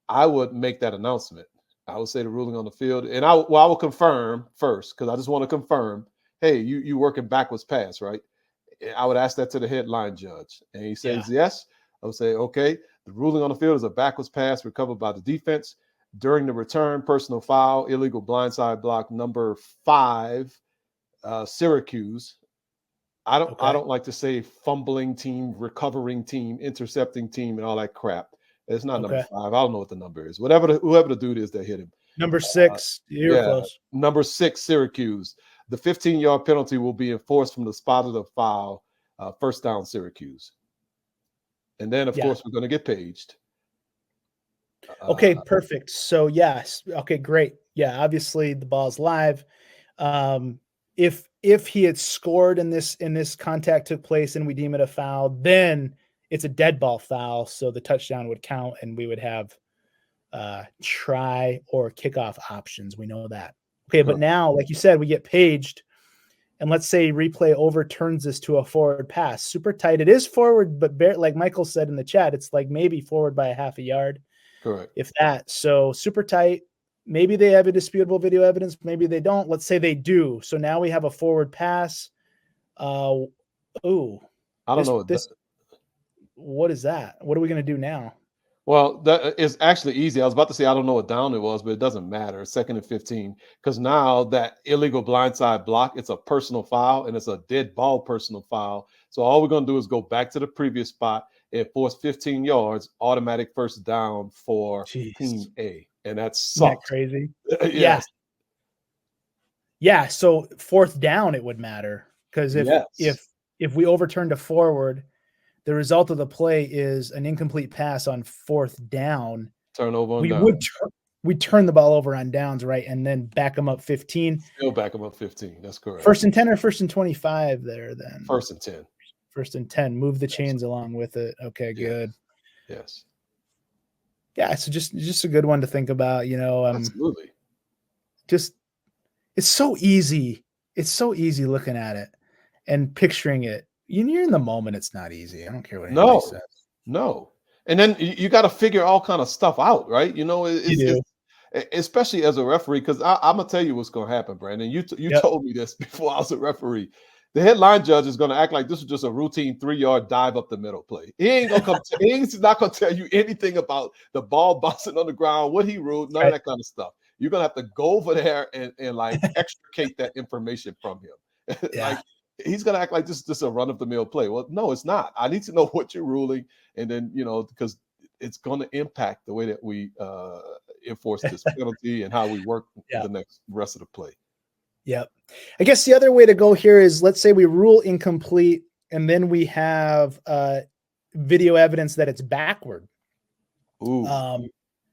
I would make that announcement. I would say the ruling on the field, and I will confirm first, because I just want to confirm. Hey, you working backwards pass, right? I would ask that to the headline judge, and he says yes. I would say, okay, the ruling on the field is a backwards pass recovered by the defense. During the return, personal foul, illegal blindside block, number 5, Syracuse. I don't like to say fumbling team, recovering team, intercepting team, and all that crap. It's not number 5. I don't know what the number is. Whoever the dude is that hit him. Number 6. You're close. Number 6, Syracuse. The 15-yard penalty will be enforced from the spot of the foul, first down, Syracuse. And then, of course, we're going to get paged. Okay, perfect. So yes. Okay, great. Yeah, obviously the ball's live. If he had scored in this contact took place and we deem it a foul, then it's a dead ball foul. So the touchdown would count and we would have try or kickoff options. We know that. Okay, but now, like you said, we get paged, and let's say replay overturns this to a forward pass. Super tight. It is forward, but like Michael said in the chat, it's like maybe forward by a half a yard. Correct. If that. So super tight. Maybe they have indisputable video evidence. Maybe they don't. Let's say they do. So now we have a forward pass. I don't know. What is that? What are we going to do now? Well, that is actually easy. I was about to say I don't know what down it was, but it doesn't matter. 2nd and 15, because now that illegal blindside block, it's a personal foul, and it's a dead ball personal foul. So all we're going to do is go back to the previous spot and force 15 yards, automatic first down for Team A. And that's Isn't that crazy. Yes. Yeah. So 4th down, it would matter, because if we overturned a forward, the result of the play is an incomplete pass on 4th down, Turnover on we down. would turn the ball over on downs, right? And then back them up 15. Still back them up 15. That's correct. 1st and 10 or 1st and 25 there then? 1st and 10. 1st and 10. Move the chains along with it. Okay, Yeah. good. Yes. Yeah, so just a good one to think about, Absolutely. just it's so easy. It's so easy looking at it and picturing it. You're in the moment, it's not easy. I don't care what anybody says. No. And then you got to figure all kind of stuff out, right? You do. Especially as a referee, because I'm gonna tell you what's gonna happen, Brandon. You told me this before I was a referee. The headline judge is gonna act like this is just a routine 3-yard dive up the middle play. He's not gonna tell you anything about the ball bouncing on the ground, what he ruled, none of that kind of stuff. You're gonna have to go over there and like extricate that information from him. Yeah. Like he's gonna act like this is just a run-of-the-mill play. Well, no, it's not. I need to know what you're ruling, and then because it's going to impact the way that we enforce this penalty and how we work the rest of the play. Yep. I guess the other way to go here is, let's say we rule incomplete and then we have video evidence that it's backward. Ooh.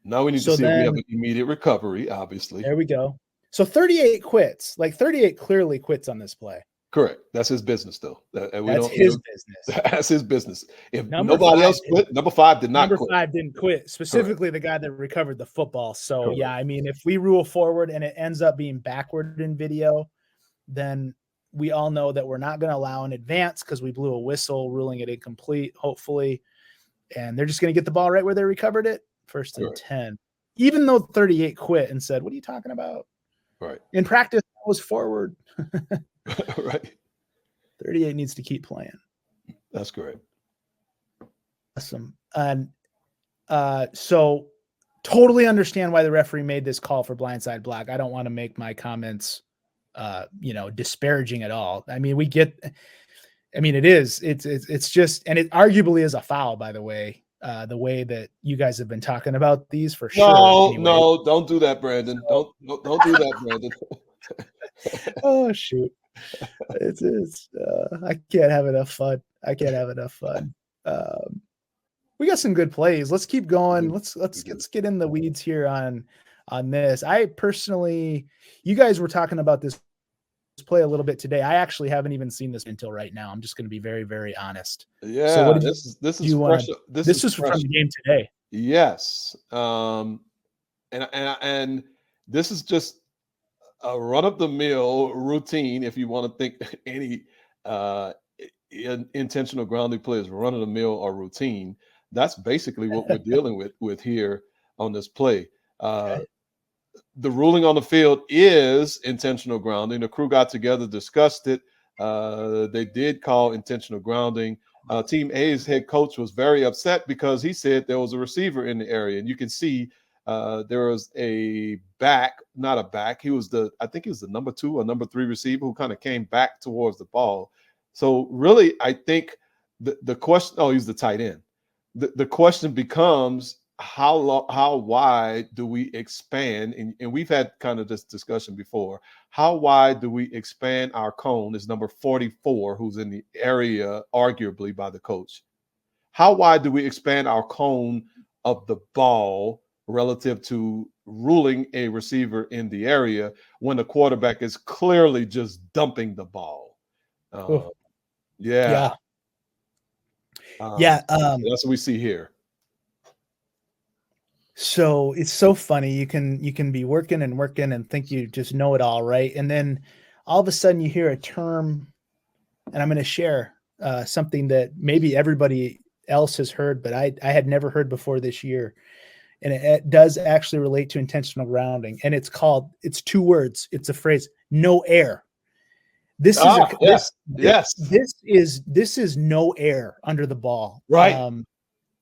Now we need to see if we have an immediate recovery, obviously. There we go. So 38 quits. Like 38 clearly quits on this play. Correct. That's his business, though. That's his business. That's his business. If nobody else quit, number 5 did not quit. Number 5 didn't quit, specifically the guy that recovered the football. So, yeah, I mean, if we rule forward and it ends up being backward in video, then we all know that we're not going to allow an advance because we blew a whistle ruling it incomplete, hopefully. And they're just going to get the ball right where they recovered it, 1st and 10. Even though 38 quit and said, what are you talking about? Right. In practice, that was forward. Right. 38 needs to keep playing. That's correct. Awesome. And so totally understand why the referee made this call for blindside block. I don't want to make my comments disparaging at all. I mean, it's just, and it arguably is a foul, by the way that you guys have been talking about these for sure. No, don't do that, Brandon. Don't do that, Brandon. Oh shoot. I can't have enough fun. We got some good plays. Let's keep going. Let's get in the weeds here on this. I personally, you guys were talking about this play a little bit today. I actually haven't even seen this until right now. I'm just going to be very, very honest. Yeah. So this is fresh. This is from the game today. Yes. And this is just a run-of-the-mill routine. If you want to think any intentional grounding play is run-of-the-mill or routine, that's basically what we're dealing with here on this play. The ruling on the field is intentional grounding. The crew got together, discussed it. They did call intentional grounding. Team A's head coach was very upset because he said there was a receiver in the area, and you can see there was a back, not a back. I think he was the number 2 or number 3 receiver who kind of came back towards the ball. So really, I think the question. Oh, he's the tight end. The question becomes, how wide do we expand? And we've had kind of this discussion before. How wide do we expand our cone? Is number 44, who's in the area, arguably by the coach. How wide do we expand our cone of the ball relative to ruling a receiver in the area when the quarterback is clearly just dumping the ball? Yeah. That's what we see here. So it's so funny. You can be working and think you just know it all, right? And then all of a sudden you hear a term, and I'm going to share something that maybe everybody else has heard, but I had never heard before this year. And it does actually relate to intentional grounding. And it's 2 words. It's a phrase, no air. This is no air under the ball. Right.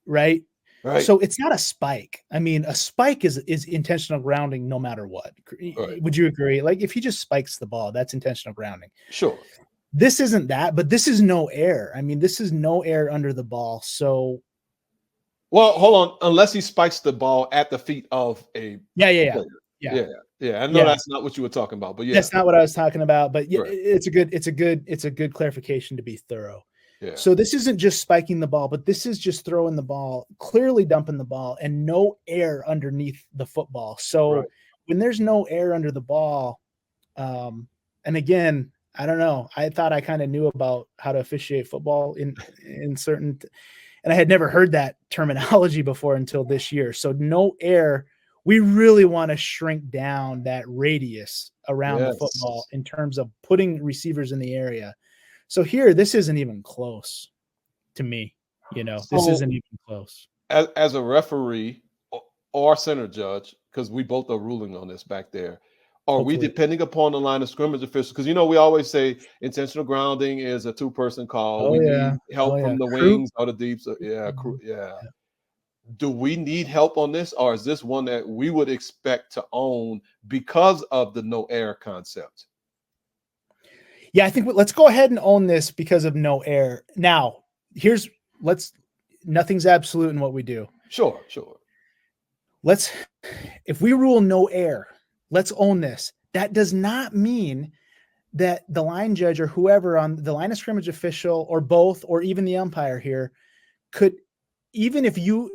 Right. Right. So it's not a spike. I mean, a spike is intentional grounding no matter what. Right. Would you agree? Like if he just spikes the ball, that's intentional grounding. Sure. This isn't that, but this is no air. I mean, this is no air under the ball. So well, hold on. Unless he spikes the ball at the feet of a player. I know that's not what you were talking about, but that's not what I was talking about. But right. it's a good clarification to be thorough. Yeah. So this isn't just spiking the ball, but this is just throwing the ball, clearly dumping the ball, and no air underneath the football. So Right. when there's no air under the ball, and again, I don't know. I thought I kind of knew about how to officiate football in certain, and I had never heard that terminology before until this year. So no air. We really want to shrink down that radius around the football Yes. in terms of putting receivers in the area. So here, this isn't even close to me. This So isn't even close. as a referee or center judge, because we both are ruling on this back there, are we Hopefully. depending upon the line of scrimmage officials? Because we always say intentional grounding is a two-person call. Oh We yeah. need help Oh yeah. from the Crew. wings or the deeps. Yeah, Mhm. yeah. Do we need help on this, or is this one that we would expect to own because of the no air concept? Yeah, I think let's go ahead and own this because of no air. Now, nothing's absolute in what we do. Sure. If we rule no air, let's own this. That does not mean that the line judge or whoever on the line of scrimmage official or both, or even the umpire here could, even if you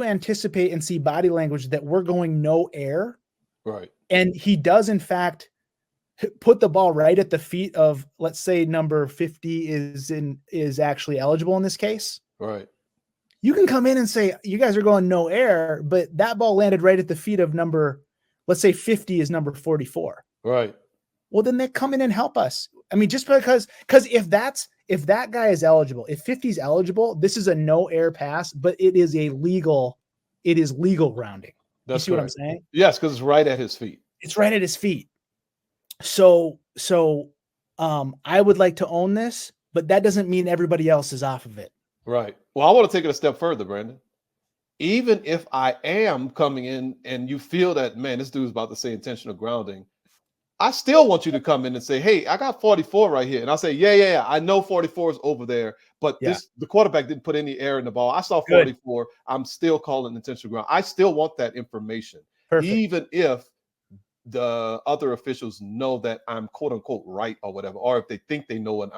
anticipate and see body language that we're going no air, Right. and he does in fact put the ball right at the feet of, let's say, number 50 is actually eligible in this case. Right. You can come in and say, you guys are going no air, but that ball landed right at the feet of let's say 50 is number 44. Right. Well, then they come in and help us. I mean, just because if that guy is eligible, if 50 is eligible, this is a no air pass, but it is legal grounding. That's you see correct. what I'm saying? Yes, because it's right at his feet. It's right at his feet. So I would like to own this, but that doesn't mean everybody else is off of it. Right. Well, I want to take it a step further, Brandon. Even if I am coming in and you feel that, man, this dude's about to say intentional grounding, I still want you to come in and say, hey, I got 44 right here. And I'll say, yeah. I know 44 is over there, but the quarterback didn't put any air in the ball. I saw 44. Good. I'm still calling intentional ground. I still want that information. Perfect. Even if the other officials know that I'm quote unquote right or whatever, or if they think they know and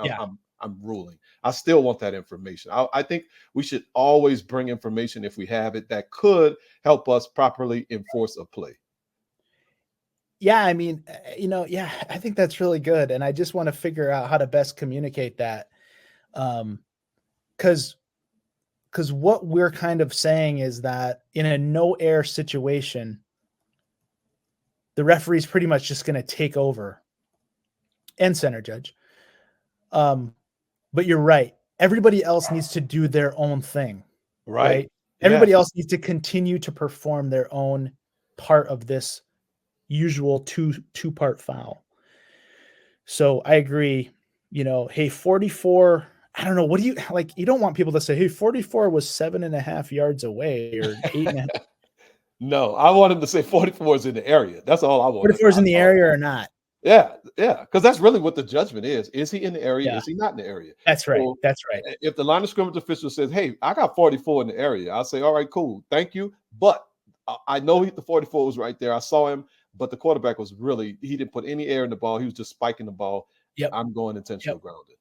I'm ruling, I still want that information. I think we should always bring information if we have it that could help us properly enforce a play. Yeah, I mean, I think that's really good. And I just want to figure out how to best communicate that. Because what we're kind of saying is that in a no air situation, the referee's pretty much just going to take over, and center judge. But you're right. Everybody else needs to do their own thing. Right? Everybody else needs to continue to perform their own part of this usual two-part foul. So I agree, hey, 44, I don't know. What do you like? You don't want people to say, hey, 44 was 7.5 yards away or 8.5. No, I want him to say 44 is in the area. That's all I want. 44 is in the area or not. Yeah. Because that's really what the judgment is. Is he in the area? Yeah. Is he not in the area? That's right. So that's right. If the line of scrimmage official says, hey, I got 44 in the area, I'll say, all right, cool. Thank you. But I know the 44 was right there. I saw him, but the quarterback he didn't put any air in the ball. He was just spiking the ball. Yep. I'm going intentional grounded.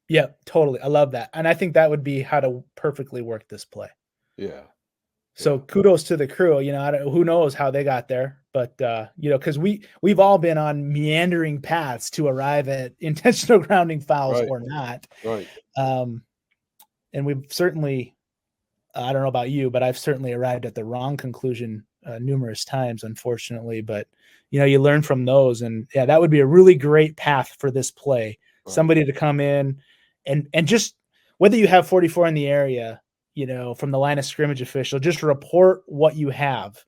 Yeah, totally. I love that. And I think that would be how to perfectly work this play. Yeah. So kudos to the crew. Who knows how they got there, but because we've all been on meandering paths to arrive at intentional grounding fouls or not. Right. And we've certainly, I don't know about you, but I've certainly arrived at the wrong conclusion numerous times, unfortunately. But you learn from those, and that would be a really great path for this play. Right. Somebody to come in and just, whether you have 44 in the area, from the line of scrimmage official, just report what you have.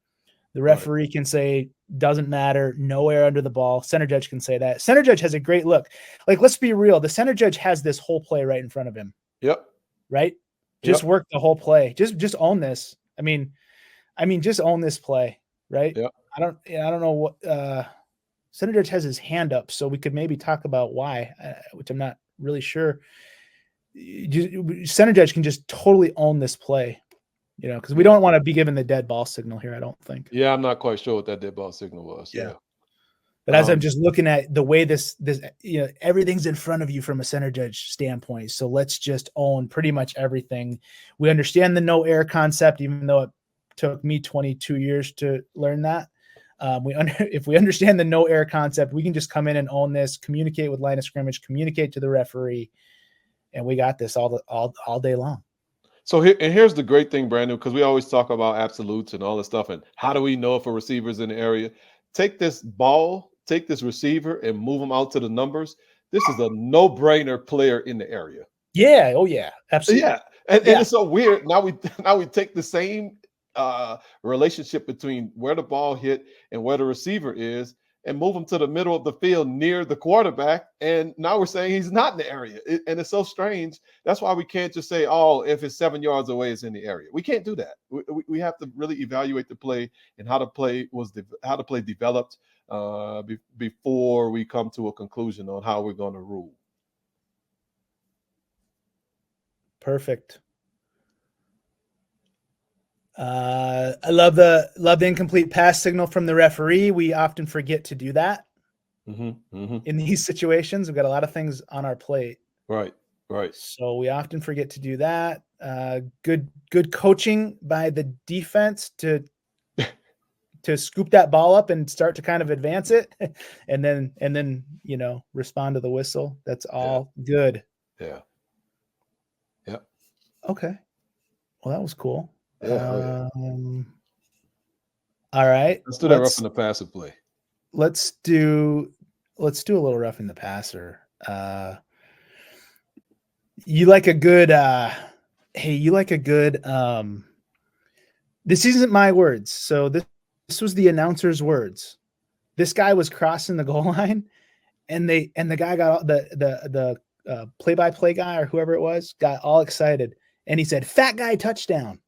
The referee can say, doesn't matter, no air under the ball. Center judge can say that. Center judge has a great look. Like, let's be real. The center judge has this whole play right in front of him. Yep. Right? Just work the whole play. Just own this. I mean, just own this play, right? Yep. I don't know what center judge has his hand up, so we could maybe talk about why, which I'm not really sure. Center judge can just totally own this play, because we don't want to be given the dead ball signal here. I don't think. Yeah, I'm not quite sure what that dead ball signal was. But as I'm just looking at the way this, everything's in front of you from a center judge standpoint. So let's just own pretty much everything. We understand the no air concept, even though it took me 22 years to learn that. If we understand the no air concept, we can just come in and own this, communicate with line of scrimmage, communicate to the referee, and we got this all day long. So here's the great thing, Brandon, because we always talk about absolutes and all this stuff, and how do we know if a receiver's in the area? Take this ball, take this receiver, and move them out to the numbers. This is a no-brainer player in the area. Yeah. Oh yeah. Absolutely. Yeah. And it's so weird. Now we take the same relationship between where the ball hit and where the receiver is and move him to the middle of the field near the quarterback. And now we're saying he's not in the area. And it's so strange. That's why we can't just say, oh, if it's 7 yards away, it's in the area. We can't do that. We have to really evaluate the play and how the play developed before we come to a conclusion on how we're going to rule. Perfect. I love the incomplete pass signal from the referee. We often forget to do that in these situations. We've got a lot of things on our plate. Right. So we often forget to do that. Good coaching by the defense to scoop that ball up and start to kind of advance it, and then respond to the whistle. That's all good. Yeah. Okay. Well, that was cool. Yeah. All right. Let's do that roughing the passer play. Let's do a little roughing the passer. You like a good this isn't my words. So this was the announcer's words. This guy was crossing the goal line, and the guy got the play-by-play guy or whoever it was got all excited, and he said, "Fat guy touchdown."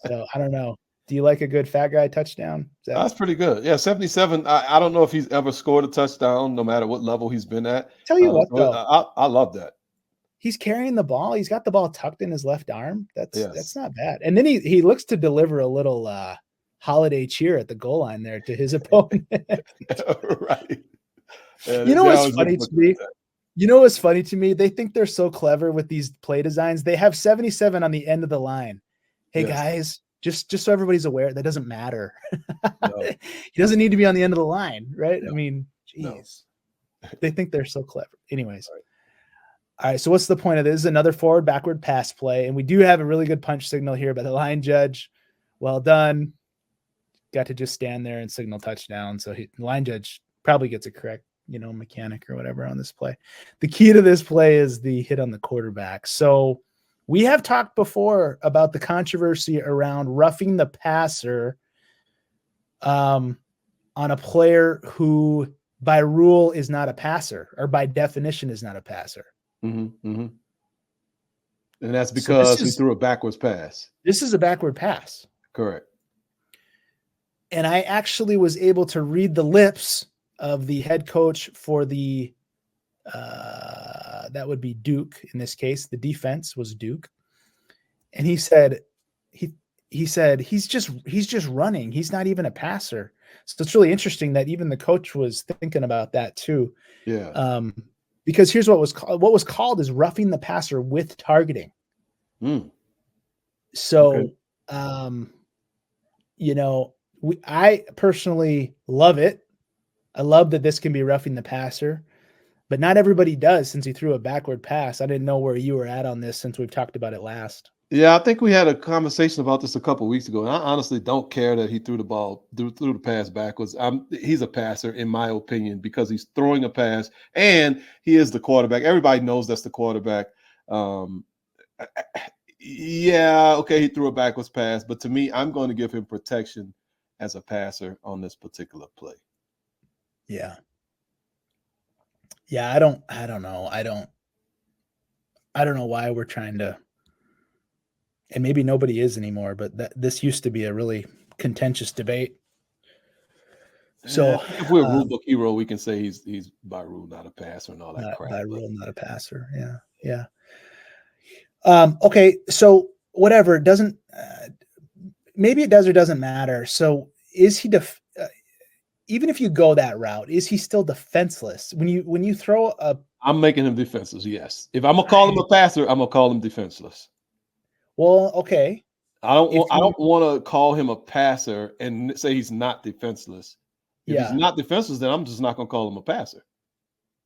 So I don't know. Do you like a good fat guy touchdown? That's pretty good. Yeah, 77. I don't know if he's ever scored a touchdown, no matter what level he's been at. Tell you what, though, I love that. He's carrying the ball. He's got the ball tucked in his left arm. That's not bad. And then he looks to deliver a little holiday cheer at the goal line there to his opponent. Right. You know what's funny to me? You know what's funny to me? They think they're so clever with these play designs. They have 77 on the end of the line. Hey, guys, just so everybody's aware, that doesn't matter. No. He doesn't need to be on the end of the line, right? No. I mean, geez. No. They think they're so clever. Anyways. All right, so what's the point of this? This is another forward-backward pass play, and we do have a really good punch signal here by the line judge. Well done. Got to just stand there and signal touchdown. So the line judge probably gets it correct, mechanic or whatever on this play. The key to this play is the hit on the quarterback. So we have talked before about the controversy around roughing the passer on a player who by rule is not a passer, or by definition is not a passer. And that's because he threw a backwards pass. This is a backward pass. Correct. And I actually was able to read the lips of the head coach for the that would be Duke in this case. The defense was Duke. And he said he's just running. He's not even a passer. So it's really interesting that even the coach was thinking about that too. Yeah. Because here's what was called is roughing the passer with targeting. So, I personally love it. I love that this can be roughing the passer, but not everybody does since he threw a backward pass. I didn't know where you were at on this since we've talked about it last. Yeah, I think we had a conversation about this a couple of weeks ago. And I honestly don't care that he threw the pass backwards. He's a passer, in my opinion, because he's throwing a pass and he is the quarterback. Everybody knows that's the quarterback. Yeah, okay, he threw a backwards pass, but to me, I'm going to give him protection as a passer on this particular play. Yeah. Yeah, I don't know. I don't know why we're trying to. And maybe nobody is anymore, but this used to be a really contentious debate. So if we're a rule book hero, we can say he's by rule not a passer and all that crap. By rule not a passer. Yeah. Okay, so whatever, it doesn't maybe it does or doesn't matter. So is he even if you go that route, is he still defenseless? When you throw a I'm making him defenseless. Yes. If I'm gonna call him a passer, I'm gonna call him defenseless. well, okay. I don't want to call him a passer and say he's not defenseless. If he's not defenseless, then I'm just not gonna call him a passer.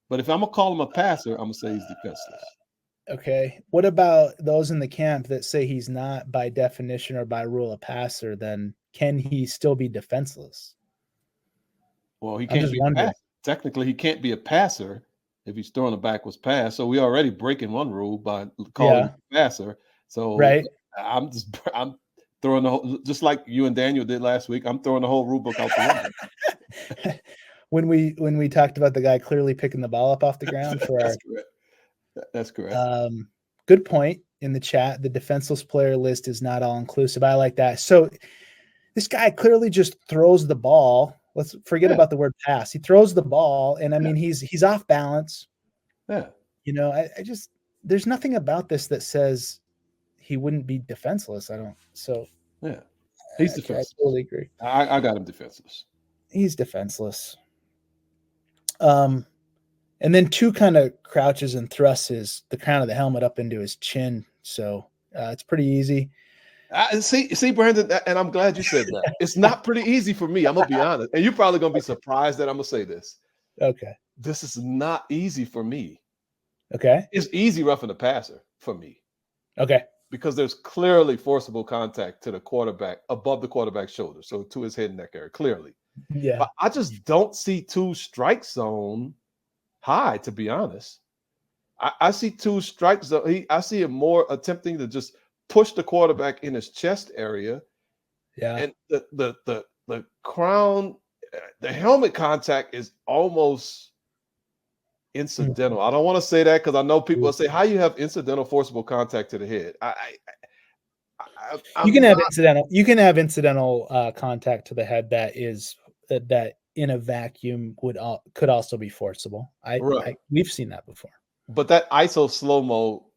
But if I'm gonna call him a passer, I'm gonna say he's defenseless. Okay. What about those in the camp that say he's not by definition or by rule a passer? Then can he still be defenseless? Well, he can't be a passer. Technically, he can't be a passer if he's throwing a backwards pass. So we already breaking one rule by calling him a passer. So right. I'm throwing the whole, just like you and Daniel did last week. I'm throwing the whole rule book out the window. when we talked about the guy clearly picking the ball up off the ground for That's correct. Good point in the chat. The defenseless player list is not all inclusive. I like that. So this guy clearly just throws the ball. Let's forget about the word pass. He throws the ball, and I mean he's off balance. Yeah. You know, I just there's nothing about this that says he wouldn't be defenseless. I don't. So yeah, he's defenseless. I totally agree. I got him defenseless. He's defenseless. And then 2 kind of crouches and thrusts the crown of the helmet up into his chin. So it's pretty easy. See, Brandon, and I'm glad you said that. It's not pretty easy for me. I'm gonna be honest, and you're probably gonna be surprised that I'm gonna say this. Okay. This is not easy for me. Okay. It's easy roughing the passer for me. Okay. Because there's clearly forcible contact to the quarterback above the quarterback's shoulder, so to his head and neck area, clearly. Yeah. But I just don't see 2 strike zone high, to be honest. I see 2 strike zone. I see him more attempting to just push the quarterback in his chest area. Yeah. And the crown, the helmet contact is almost incidental. I don't want to say that because I know people will say, how you have incidental forcible contact to the head? You can have incidental contact to the head that is that in a vacuum could also be forcible. We've seen that before. But that ISO slow-mo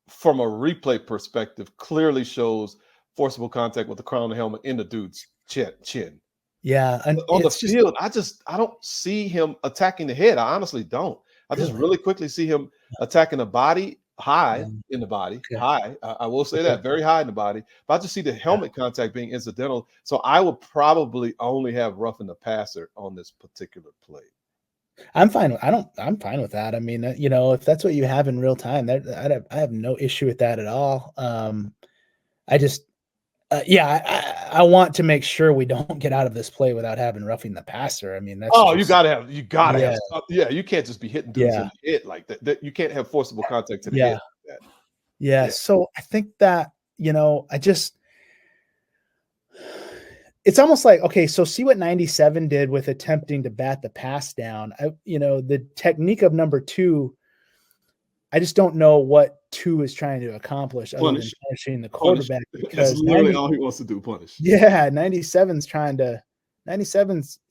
from a replay perspective clearly shows forcible contact with the crown of the helmet in the dude's chin. Yeah. And on the field, I don't see him attacking the head. I honestly don't. I just really quickly see him attacking the body high in the body. Okay. High. I will say that very high in the body. But I just see the helmet contact being incidental. So I would probably only have roughing the passer on this particular play. I'm fine. I'm fine with that. I mean, if that's what you have in real time, I have no issue with that at all. I just, I want to make sure we don't get out of this play without having roughing the passer. I mean, that's you gotta have. You can't just be hitting dudes in the head like that. You can't have forcible contact to the head like that. Yeah. So I think that it's almost like, okay, so see what 97 did with attempting to bat the pass down. The technique of number 2, I just don't know what 2 is trying to accomplish other than punishing the quarterback. Because that's literally all he wants to do, punish. Yeah, 97's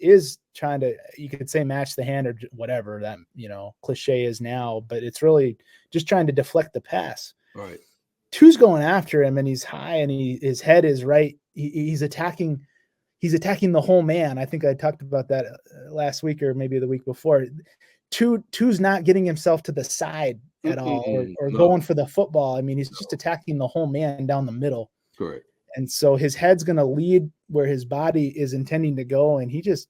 is trying to, you could say match the hand or whatever that, cliche is now, but it's really just trying to deflect the pass. Right. 2's going after him and he's high and his head is right. He's attacking the whole man. I think I talked about that last week or maybe the week before. 2's not getting himself to the side at all or going for the football. I mean, he's just attacking the whole man down the middle. Correct. And so his head's going to lead where his body is intending to go. And he just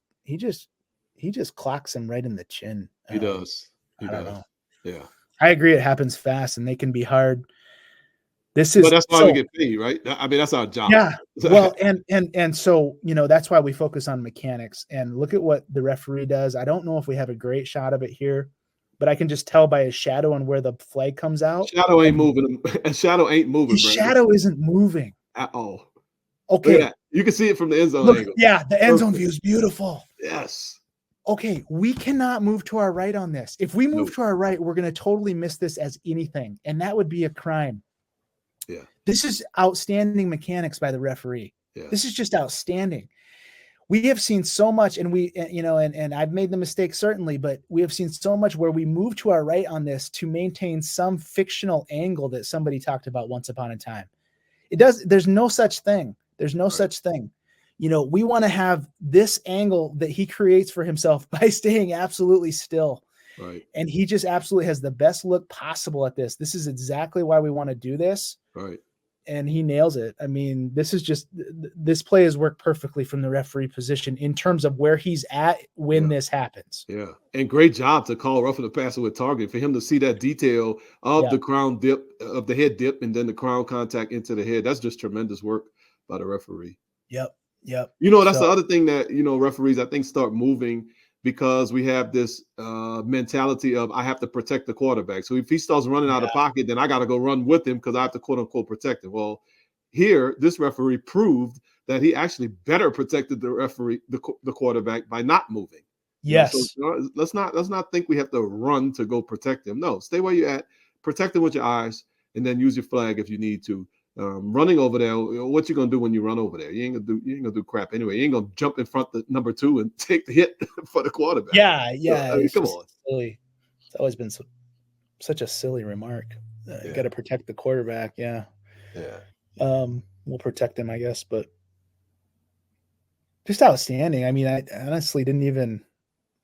clocks him right in the chin. He does. I don't know. Yeah. I agree. It happens fast and they can be hard. But that's why we get paid, right? I mean, that's our job. Yeah. Well, and so, that's why we focus on mechanics and look at what the referee does. I don't know if we have a great shot of it here, but I can just tell by his shadow and where the flag comes out. Shadow ain't moving. Shadow ain't moving. His shadow isn't moving at all. Okay. You can see it from the end zone angle. Yeah. The end zone view is beautiful. Yes. Okay. We cannot move to our right on this. If we move to our right, we're going to totally miss this as anything. And that would be a crime. Yeah. This is outstanding mechanics by the referee. Yeah. This is just outstanding. We have seen so much, and and I've made the mistake certainly, but we have seen so much where we move to our right on this to maintain some fictional angle that somebody talked about once upon a time. There's no such thing. There's no such thing. we want to have this angle that he creates for himself by staying absolutely still. Right. And he just absolutely has the best look possible at this. This is exactly why we want to do this. Right. And he nails it. I mean, this play has worked perfectly from the referee position in terms of where he's at when this happens. Yeah. And great job to call roughing the passer with target, for him to see that detail of the crown dip, of the head dip, and then the crown contact into the head. That's just tremendous work by the referee. Yep. That's the other thing that, referees, I think, start moving, because we have this mentality of, I have to protect the quarterback. So if he starts running out of pocket, then I got to go run with him because I have to quote unquote protect him. Well, here, this referee proved that he actually better protected the quarterback by not moving. Yes. So let's not think we have to run to go protect him. No, stay where you're at, protect him with your eyes, and then use your flag if you need to. Running over there, what you gonna do when you run over there? You ain't gonna do crap anyway. You ain't gonna jump in front of number 2 and take the hit for the quarterback. Yeah. So, come on. Silly. It's always been such a silly remark. You got to protect the quarterback. Yeah. We'll protect him, I guess, but just outstanding. I mean, I honestly didn't even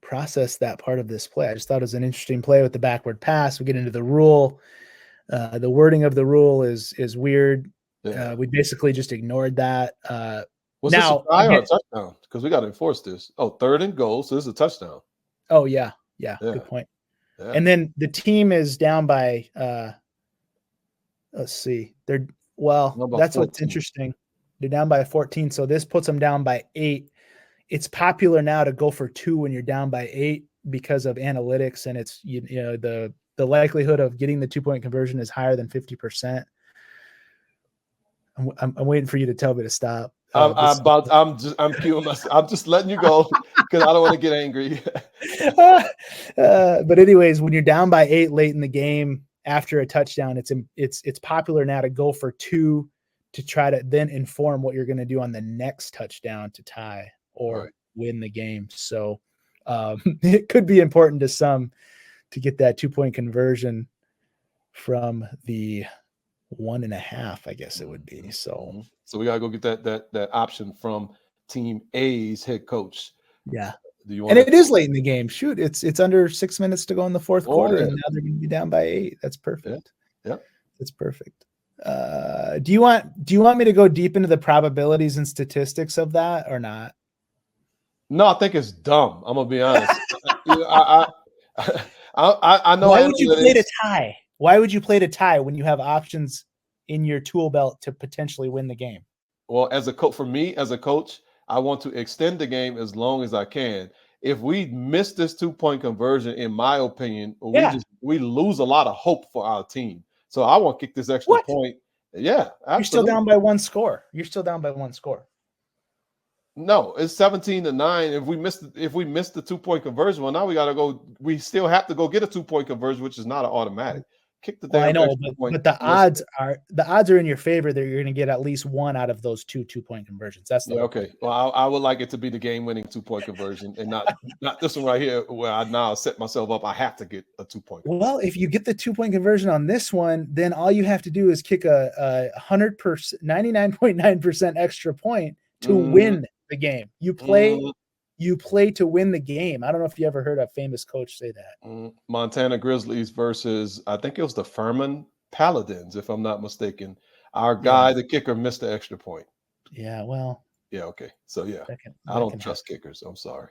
process that part of this play. I just thought it was an interesting play with the backward pass. We get into the rule. The wording of the rule is weird. We basically just ignored that. Was this a try or a touchdown? Because we got to enforce this. Oh, 3rd and goal, so this is a touchdown. Oh, yeah. Good point. Yeah. And then the team is down by let's see. That's 14. What's interesting. They're down by 14, so this puts them down by 8. It's popular now to go for 2 when you're down by 8 because of analytics, and it's the likelihood of getting the 2-point conversion is higher than 50%. I'm waiting for you to tell me to stop. I'm cueing myself. I'm just letting you go because I don't want to get angry. But anyways, when you're down by 8 late in the game after a touchdown, it's popular now to go for 2 to try to then inform what you're going to do on the next touchdown to tie or win the game. So it could be important to some to get that 2-point conversion from the 1.5, I guess it would be. So we gotta go get that option from Team A's head coach. Yeah. It is late in the game. Shoot, it's under 6 minutes to go in the fourth quarter, and now they're going to be down by 8. That's perfect. Yeah. That's perfect. Do you want me to go deep into the probabilities and statistics of that or not? No, I think it's dumb. I'm gonna be honest. I know. Why would you play to tie? Why would you play to tie when you have options in your tool belt to potentially win the game? Well, for me as a coach, I want to extend the game as long as I can. If we miss this 2-point conversion, in my opinion, we lose a lot of hope for our team. So I want to kick this extra point. Yeah, absolutely. You're still down by 1 score. No, it's 17-9. If we miss the 2-point conversion, well, now we got to go. We still have to go get a 2-point conversion, which is not an automatic. Kick the damn. I know, but the odds are in your favor that you're going to get at least 1 out of those 2-point conversions. That's okay. Well, I would like it to be the game-winning 2-point conversion, and not this one right here where I now set myself up. I have to get a 2-point. Well, if you get the 2-point conversion on this one, then all you have to do is kick a 100%, 99.9% extra point to win the game. You play to win the game. I don't know if you ever heard a famous coach say that. Montana Grizzlies versus, I think it was the Furman Paladins, if I'm not mistaken. Our guy, the kicker, missed the extra point. Yeah, well. Yeah, okay. So, I don't trust kickers. I'm sorry.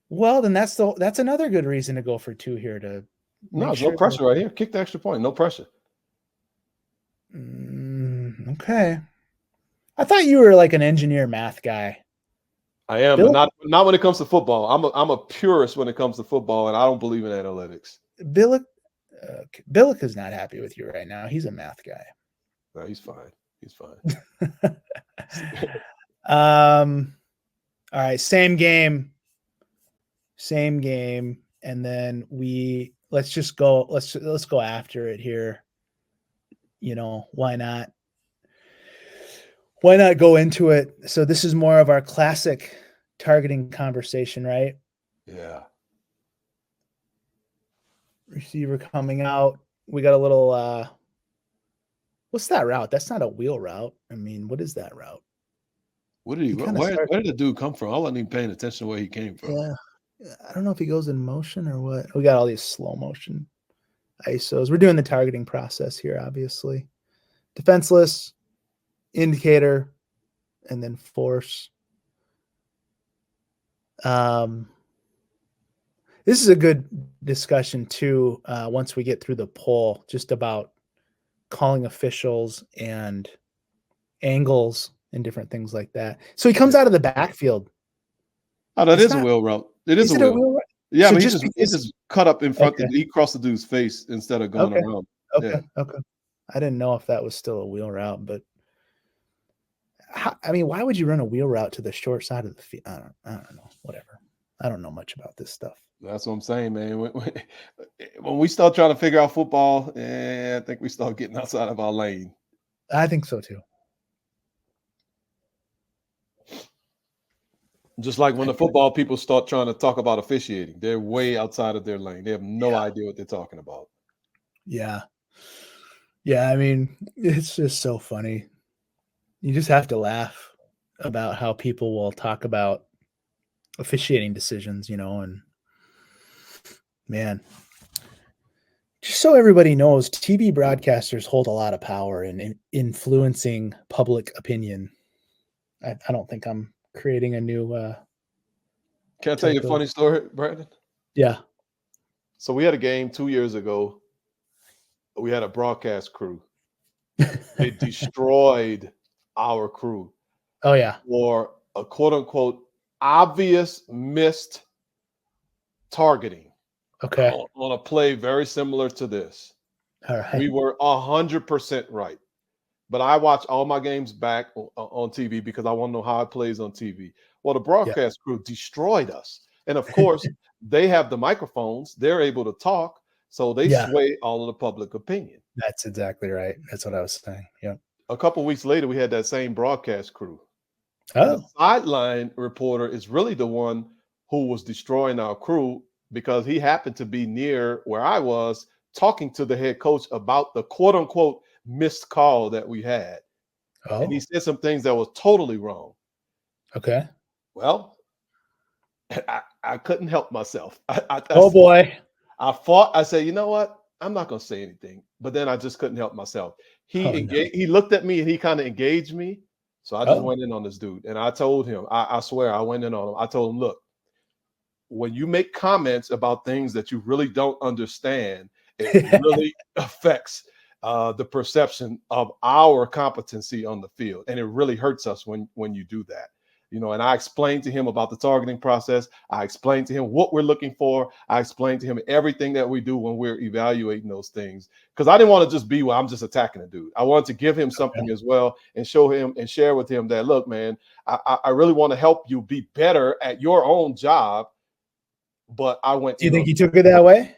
Well, then that's another good reason to go for 2 here. No, there's no pressure right here. Kick the extra point. No pressure. Okay. I thought you were like an engineer math guy. I am, but not when it comes to football. I'm a purist when it comes to football, and I don't believe in analytics. Billick is not happy with you right now. He's a math guy. No, he's fine. All right, same game, and then let's go after it here. Why not? Why not go into it? So this is more of our classic targeting conversation, right? Yeah. Receiver coming out. We got a little what's that route? That's not a wheel route. I mean, what is that route? What did he? He kinda Where started. did the dude come from? I wasn't even paying attention to where he came from. Yeah. I don't know if he goes in motion or what. We got all these slow motion ISOs. We're doing the targeting process here, obviously. Defenseless, indicator, and then force. This is a good discussion too, once we get through the poll, just about calling officials and angles and different things like that. So he comes out of the backfield. Oh, that It's is a not- wheel route. It is Is a it a wheel. wheel route? Yeah, So but just he because just cut up in front. Okay. He crossed the dude's face instead of going Okay. around. Okay. Okay. I didn't know if that was still a wheel route, but I mean, why would you run a wheel route to the short side of the field? I don't know. Whatever. I don't know much about this stuff. That's what I'm saying, man. When we start trying to figure out football, I think we start getting outside of our lane. I think so too. Just like when the football people start trying to talk about officiating, they're way outside of their lane. They have no idea what they're talking about. Yeah. Yeah. I mean, it's just so funny. You just have to laugh about how people will talk about officiating decisions, and man, just so everybody knows, TV broadcasters hold a lot of power in influencing public opinion. I don't think I'm creating a new Can I tell you a type of- funny story, Brandon? Yeah. So we had a game 2 years ago. We had a broadcast crew. They destroyed our crew Oh yeah. for a quote unquote obvious missed targeting Okay. on a play very similar to this. All right. We were 100% right. But I watch all my games back on TV because I want to know how it plays on TV. Well, the broadcast crew destroyed us. And of course, they have the microphones. They're able to talk. So they sway all of the public opinion. That's exactly right. That's what I was saying. Yeah. A couple of weeks later, we had that same broadcast crew. Oh. The sideline reporter is really the one who was destroying our crew because he happened to be near where I was talking to the head coach about the quote unquote missed call that we had. Oh. And he said some things that was totally wrong. Okay. Well, I couldn't help myself. Boy. I fought. I said, you know what? I'm not going to say anything. But then I just couldn't help myself. He looked at me and he kind of engaged me. So I just went in on this dude. And I told him, I swear I went in on him. I told him, look, when you make comments about things that you really don't understand, it really affects the perception of our competency on the field. And it really hurts us when you do that. And I explained to him about the targeting process. I explained to him what we're looking for. I explained to him everything that we do when we're evaluating those things. Because I didn't want to just be I'm just attacking a dude. I wanted to give him something as well and show him and share with him that, look, man, I really want to help you be better at your own job. But I went. Do you think he took it that way?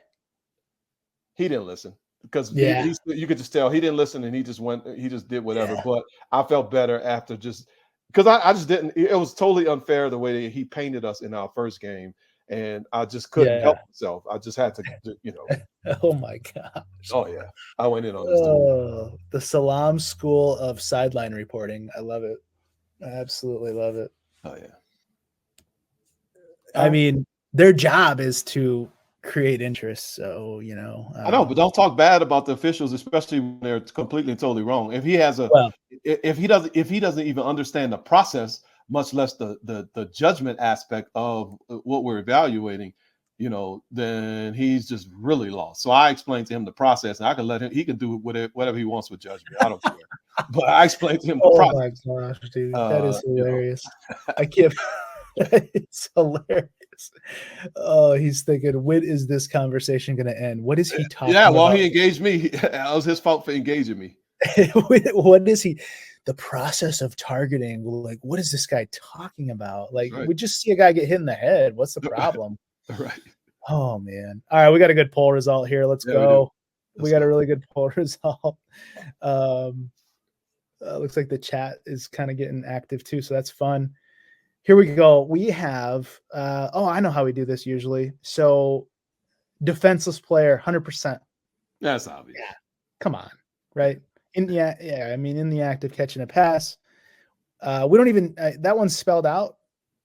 He didn't listen. Because you could just tell he didn't listen and he just did whatever. Yeah. But I felt better after because I just didn't. It was totally unfair the way that he painted us in our first game, and I just couldn't help myself. I just had to, Oh my gosh! Oh yeah, I went in on this. The Salam School of Sideline Reporting. I love it. I absolutely love it. Oh yeah. I mean, their job is to create interest. So I know, but don't talk bad about the officials, especially when they're completely and totally wrong. If he has if he doesn't even understand the process, much less the judgment aspect of what we're evaluating, then he's just really lost. So I explained to him the process, and I can let him. He can do whatever he wants with judgment. I don't care. But I explained to him the process. Oh my gosh, dude, that is hilarious. I can't. It's hilarious. Oh, he's thinking, when is this conversation going to end? What is he talking about? Yeah, well, he engaged me. It was his fault for engaging me. What is he? The process of targeting. Like, what is this guy talking about? Like, we just see a guy get hit in the head. What's the problem? Right. Oh, man. All right, we got a good poll result here. Let's go. We got a really good poll result. Looks like the chat is kind of getting active too, so that's fun. Here we go. We have, I know how we do this usually. So defenseless player, 100%. That's obvious. Yeah. Come on. Right. I mean, in the act of catching a pass, We don't even that one's spelled out,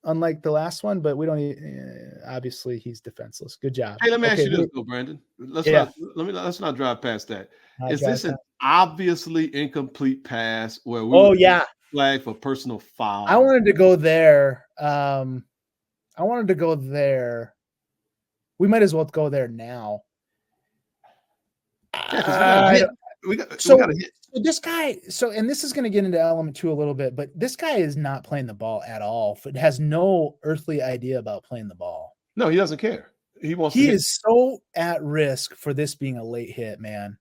unlike the last one, but we don't. Obviously, he's defenseless. Good job. Hey, let me ask Okay, you this, though, Brandon. Yeah. Let's not drive past that. not Is drive this an past- obviously incomplete pass where we Oh would yeah, flag for personal foul? I wanted to go there. I wanted to go there. We might as well go there now. Yeah, because we got to hit. So this guy, and this is going to get into element 2 a little bit, but this guy is not playing the ball at all. It has no earthly idea about playing the ball. No, he doesn't care. He wants. He to hit. is so at risk for this being a late hit, man.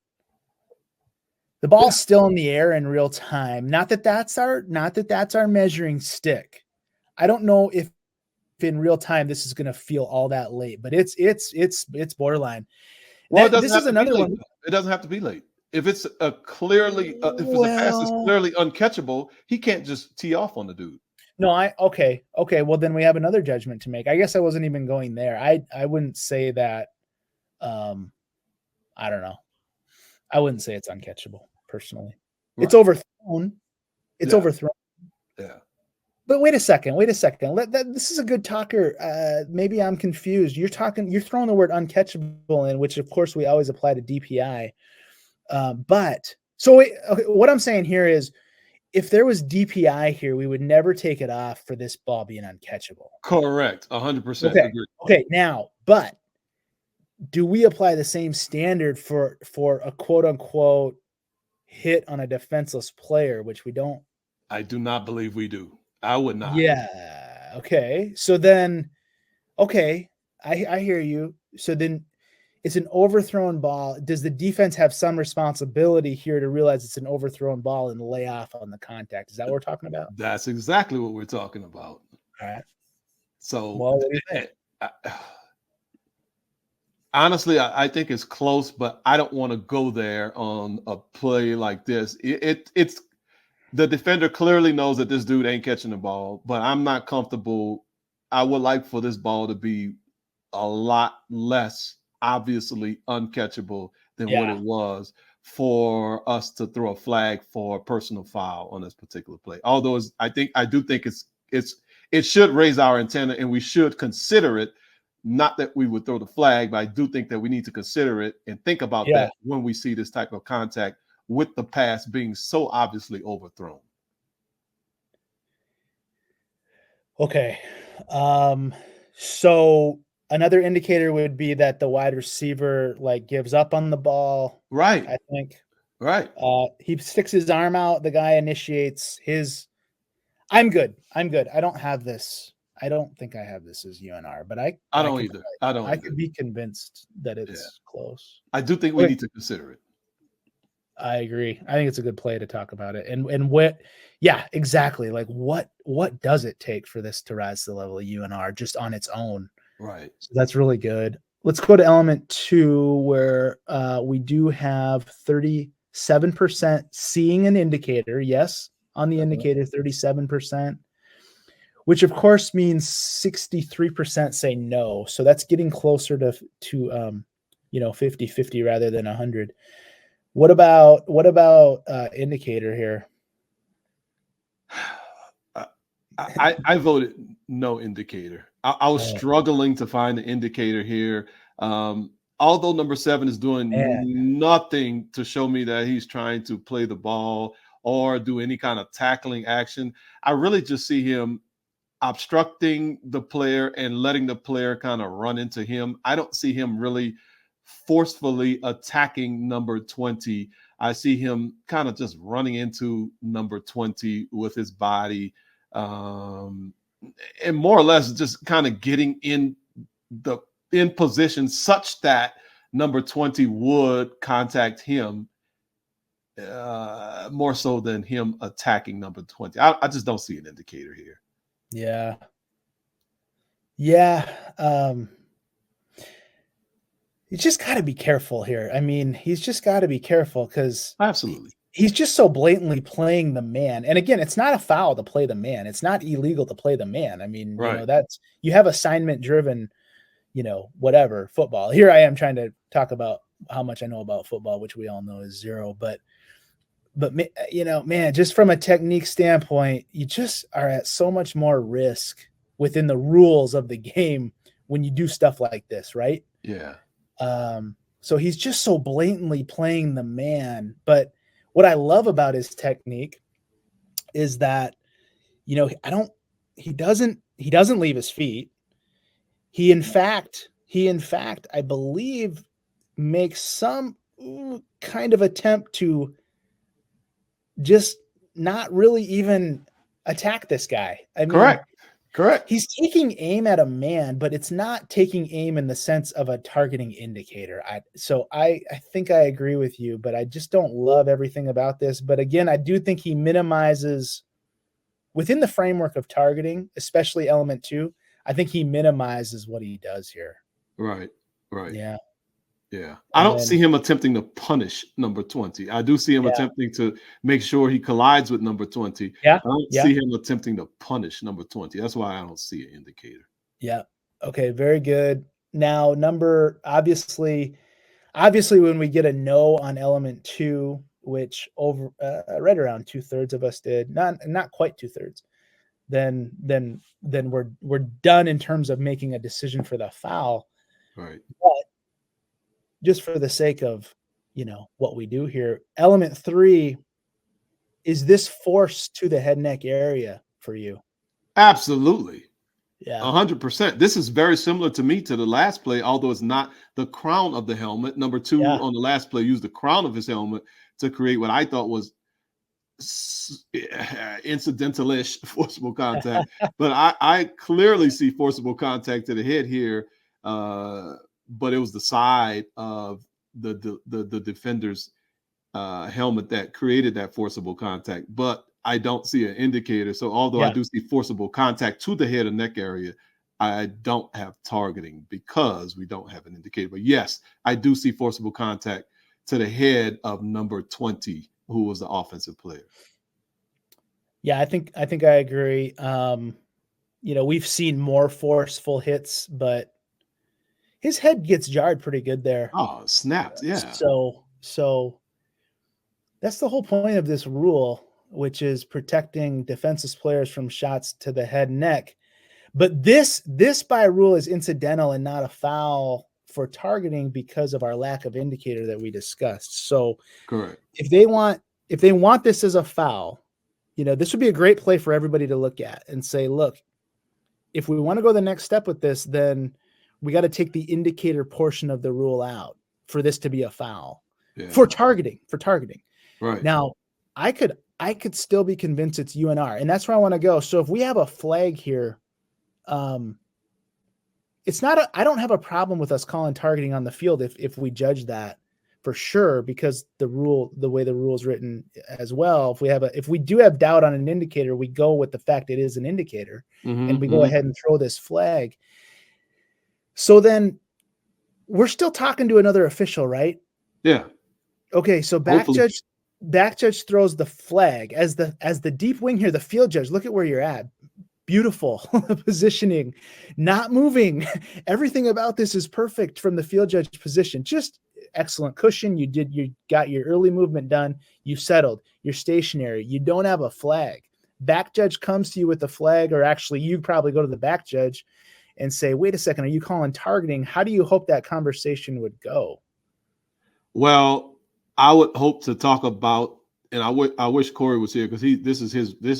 The ball's still in the air in real time. Not that that's our measuring stick. I don't know if in real time this is going to feel all that late, but it's borderline. Well, This is another one. It doesn't have to be late. If it's a clearly, if it's a pass that's clearly uncatchable, he can't just tee off on the dude. No, okay. Well, then we have another judgment to make. I guess I wasn't even going there. I wouldn't say that. I don't know. I wouldn't say it's uncatchable personally. Right. It's overthrown. It's overthrown. Yeah. But wait a second. This is a good talker. Maybe I'm confused. You're throwing the word uncatchable in, which of course we always apply to DPI. What I'm saying here is, if there was DPI here, we would never take it off for this ball being uncatchable. Correct. 100%. Okay. Now, but do we apply the same standard for a quote unquote hit on a defenseless player, which we don't? I do not believe we do. I would not. Yeah. Okay. So then, I hear you. So then it's an overthrown ball. Does the defense have some responsibility here to realize it's an overthrown ball and lay off on the contact? Is that what we're talking about? That's exactly what we're talking about. All right. So, well, what do you think? Honestly, I think it's close, but I don't want to go there on a play like this. It's the defender clearly knows that this dude ain't catching the ball, but I'm not comfortable. I would like for this ball to be a lot less obviously uncatchable than what it was for us to throw a flag for personal foul on this particular play. Although I do think it should raise our antenna and we should consider it. Not that we would throw the flag, but I do think that we need to consider it and think about that when we see this type of contact with the pass being so obviously overthrown. Okay. So another indicator would be that the wide receiver gives up on the ball. Right. I think. Right. He sticks his arm out. The guy initiates his. I'm good. I don't have this. I don't think I have this as UNR, but I don't either. I could be convinced that it's close. I do think we need to consider it. I agree. I think it's a good play to talk about it. And what, exactly. What does it take for this to rise to the level of UNR just on its own? Right. So that's really good. Let's go to element 2, where we do have 37% seeing an indicator. Yes, on the indicator, 37%, which of course means 63% say no. So that's getting closer to 50-50 rather than 100. What about indicator here? I voted no indicator. I was struggling to find an indicator here. Although number 7 is doing nothing to show me that he's trying to play the ball or do any kind of tackling action, I really just see him obstructing the player and letting the player kind of run into him. I don't see him really forcefully attacking number 20. I see him kind of just running into number 20 with his body, and more or less just kind of getting in position such that number 20 would contact him more so than him attacking number 20. I just don't see an indicator here. Yeah. He's just got to be careful here. I mean, he's just got to be careful because absolutely he's just so blatantly playing the man. And again, it's not a foul to play the man. It's not illegal to play the man. I mean, that's, you have assignment driven, whatever football. Here I am trying to talk about how much I know about football, which we all know is zero. But but man, just from a technique standpoint, you just are at so much more risk within the rules of the game when you do stuff like this, right? Yeah. So he's just so blatantly playing the man. But what I love about his technique is that, he doesn't leave his feet. He in fact, I believe, makes some kind of attempt to just not really even attack this guy. I mean, Correct. he's taking aim at a man, but it's not taking aim in the sense of a targeting indicator. I think I agree with you, but I just don't love everything about this. But again, I do think he minimizes within the framework of targeting, especially element 2. I think he minimizes what he does here. Right. Yeah. I don't see him attempting to punish number 20. I do see him attempting to make sure he collides with number 20. Yeah. I don't see him attempting to punish number 20. That's why I don't see an indicator. Yeah. Okay. Very good. Now, obviously, when we get a no on element 2, which over right around 2/3 of us did, not quite 2/3, then we're done in terms of making a decision for the foul. Right. But just for the sake of, what we do here, element 3, is this force to the head neck area for you? Absolutely. Yeah. 100%. This is very similar to the last play, although it's not the crown of the helmet. Number 2 on the last play used the crown of his helmet to create what I thought was incidental-ish forcible contact. But I clearly see forcible contact to the head here. But it was the side of the defender's helmet that created that forcible contact. But I don't see an indicator. So although I do see forcible contact to the head and neck area, I don't have targeting because we don't have an indicator. But yes, I do see forcible contact to the head of number 20, who was the offensive player. Yeah, I think I agree. We've seen more forceful hits, but his head gets jarred pretty good there. Oh, snapped. Yeah. So that's the whole point of this rule, which is protecting defenseless players from shots to the head and neck. But this by rule is incidental and not a foul for targeting because of our lack of indicator that we discussed. So correct. If they want this as a foul, this would be a great play for everybody to look at and say, look, if we want to go the next step with this, then we got to take the indicator portion of the rule out for this to be a foul for targeting. Right. Now, I could still be convinced it's UNR, and that's where I want to go. So if we have a flag here, it's not I don't have a problem with us calling targeting on the field if we judge that for sure, because the way the rule is written as well. If we do have doubt on an indicator, we go with the fact it is an indicator, and we go ahead and throw this flag. So then we're still talking to another official, right? Yeah. Okay. So back judge throws the flag as the deep wing here, the field judge. Look at where you're at. Beautiful positioning, not moving. Everything about this is perfect from the field judge position. Just excellent cushion. You got your early movement done. You settled. You're stationary. You don't have a flag. Back judge comes to you with the flag, or actually you probably go to the back judge and say, wait a second, are you calling targeting? How do you hope that conversation would go? Well, I would hope to talk about, and I wish Corey was here because this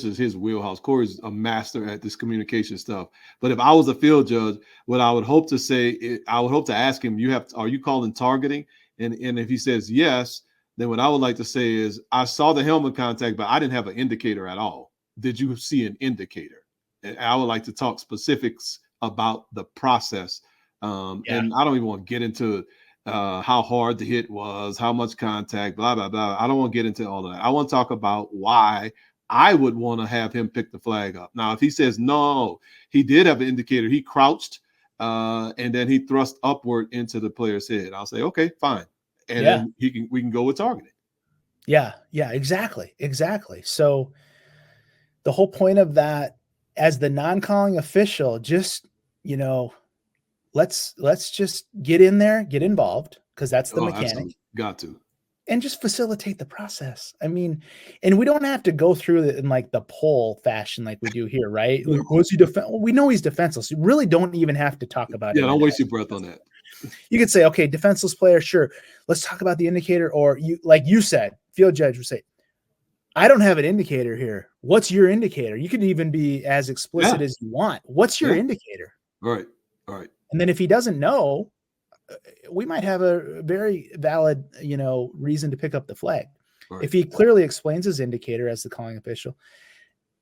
is his wheelhouse. Corey's a master at this communication stuff. But if I was a field judge, what I would hope to say, I would hope to ask him, are you calling targeting? And if he says yes, then what I would like to say is, I saw the helmet contact, but I didn't have an indicator at all. Did you see an indicator? And I would like to talk specifics about the process. And I don't even want to get into how hard the hit was, how much contact, blah, blah, blah. I don't want to get into all of that. I want to talk about why I would want to have him pick the flag up. Now, if he says, no, he did have an indicator, he crouched and then he thrust upward into the player's head, I'll say, okay, fine. And then we can go with targeting. Yeah, exactly. So the whole point of that, as the non-calling official, just, let's just get in there, get involved, because that's the mechanic. Absolutely. Got to. and just facilitate the process. I mean, and we don't have to go through it in like the poll fashion like we do here, right? Like, was he we know he's defenseless. You really don't even have to talk about it. Yeah, don't waste your breath on that. You could say, okay, defenseless player, sure. Let's talk about the indicator. Or you, like you said, field judge would say, I don't have an indicator here. What's your indicator? You could even be as explicit as you want. What's your indicator? Right. And then if he doesn't know, we might have a very valid, reason to pick up the flag. Right. If he clearly explains his indicator as the calling official.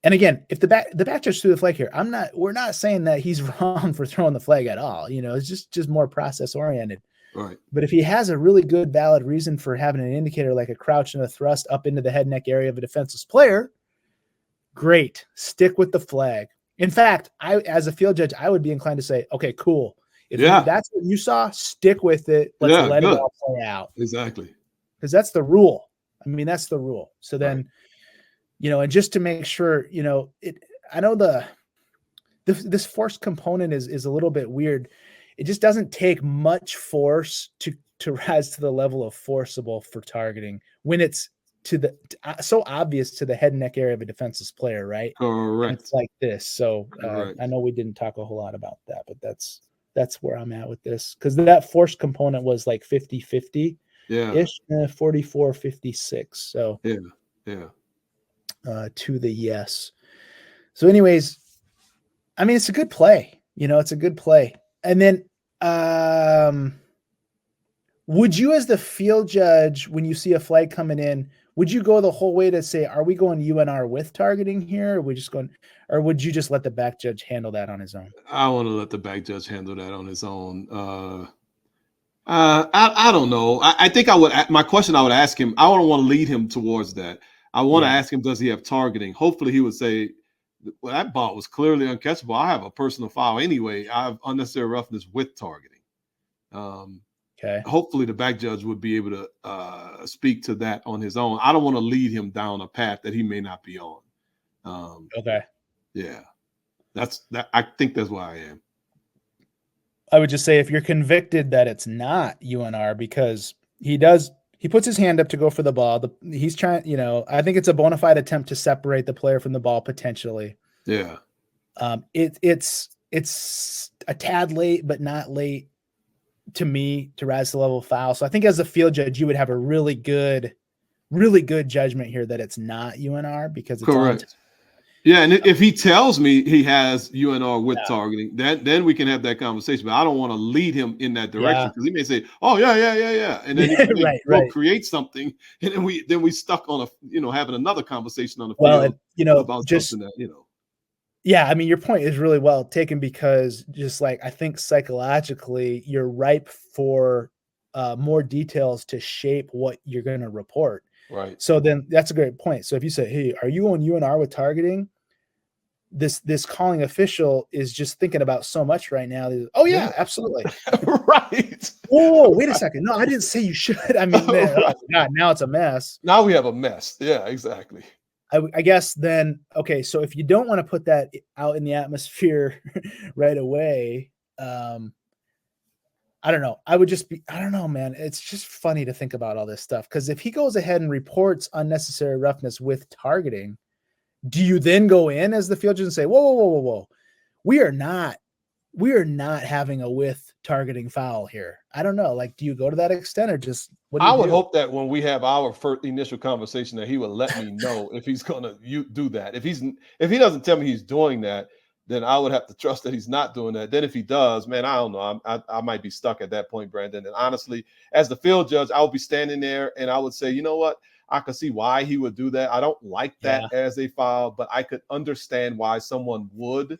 And again, if the back judge threw the flag here, we're not saying that he's wrong for throwing the flag at all. It's just more process oriented. Right. But if he has a really good, valid reason for having an indicator like a crouch and a thrust up into the head neck area of a defenseless player, great. Stick with the flag. In fact, as a field judge, I would be inclined to say, okay, cool. If that's what you saw, stick with it. Let's let it all play out. Exactly. Because that's the rule. I mean, that's the rule. So then, and just to make sure, I know this force component is a little bit weird. It just doesn't take much force to rise to the level of forcible for targeting when it's so obvious to the head and neck area of a defenseless player, right? Correct. And it's like this. So I know we didn't talk a whole lot about that, but that's where I'm at with this. Because that force component was like 50-50 ish, 44-56. So to the yes. So anyways, I mean, it's a good play. It's a good play. And then would you, as the field judge, when you see a flag coming in, would you go the whole way to say, are we going UNR with targeting here? Or are we just going, or would you just let the back judge handle that on his own? I want to let the back judge handle that on his own. I don't know. I think my question I would ask him, I don't want to lead him towards that. I want to ask him, does he have targeting? Hopefully he would say, well, that ball was clearly uncatchable. I have a personal foul anyway. I have unnecessary roughness with targeting. Okay. Hopefully the back judge would be able to speak to that on his own. I don't want to lead him down a path that he may not be on. Okay. Yeah. I think that's where I am. I would just say if you're convicted that it's not UNR because he puts his hand up to go for the ball. He's trying, I think it's a bona fide attempt to separate the player from the ball potentially. Yeah. It's a tad late, but not late to me to rise to the level of foul. So I think as a field judge, you would have a really good judgment here that it's not UNR because it's correct. Yeah, and if he tells me he has UNR with targeting, then we can have that conversation. But I don't want to lead him in that direction because he may say, "Oh, yeah," and then he may create something, and then we stuck on having another conversation on the field about just something that Yeah, I mean, your point is really well taken because just like I think psychologically you're ripe for more details to shape what you're going to report. Right. So then that's a great point. So if you say, hey, are you on UNR with targeting? This calling official is just thinking about so much right now. Oh yeah, absolutely. Right. Whoa, wait a second. No, I didn't say you should. I mean, man, oh God, now it's a mess. Now we have a mess. Yeah, exactly. I guess then, okay, so if you don't want to put that out in the atmosphere right away, I don't know. I don't know, man. It's just funny to think about all this stuff. Because if he goes ahead and reports unnecessary roughness with targeting, do you then go in as the field judge and say, whoa. We are not having a with targeting foul here. I don't know. Like, do you go to that extent or just what do you I would do? hope that when we have our first initial conversation that he would let me know if he's going to do that. If he doesn't tell me he's doing that, then I would have to trust that he's not doing that. Then if he does, man, I don't know. I might be stuck at that point, Brandon. And honestly, as the field judge, I would be standing there and I would say, you know what? I could see why he would do that. I don't like that as a foul, but I could understand why someone would.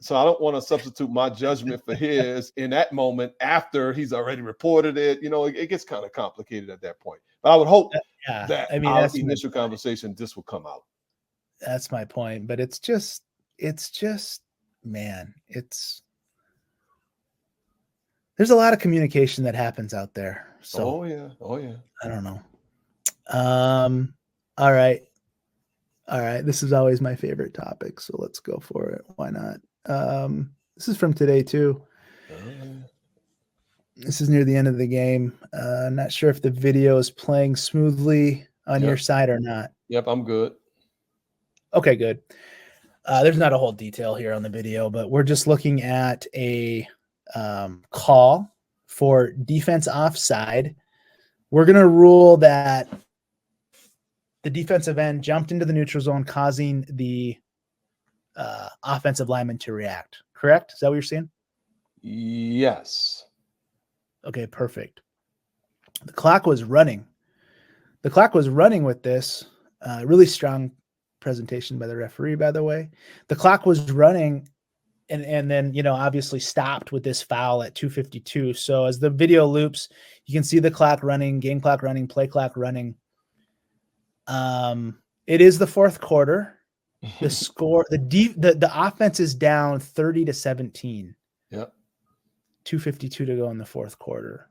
So I don't want to substitute my judgment for his in that moment after he's already reported it. It gets kind of complicated at that point. But I would hope that our initial conversation, this will come out. That's my point. But it's just, man, there's a lot of communication that happens out there. So, oh yeah. I don't know. All right. This is always my favorite topic. So let's go for it. Why not? This is from today too. This is near the end of the game. Not sure if the video is playing smoothly on your side or not. Yep, I'm good. Okay, good. There's not a whole detail here on the video, but we're just looking at a call for defense offside. We're going to rule that the defensive end jumped into the neutral zone, causing the offensive lineman to react. Correct? Is that what you're saying? Yes. Okay, perfect. The clock was running. The clock was running with this. Really strong presentation by the referee, by the way. The clock was running and then, obviously stopped with this foul at 2:52. So as the video loops, you can see the clock running, game clock running, play clock running. It is the fourth quarter. The score, the offense is down 30-17. Yep. 2:52 to go in the fourth quarter.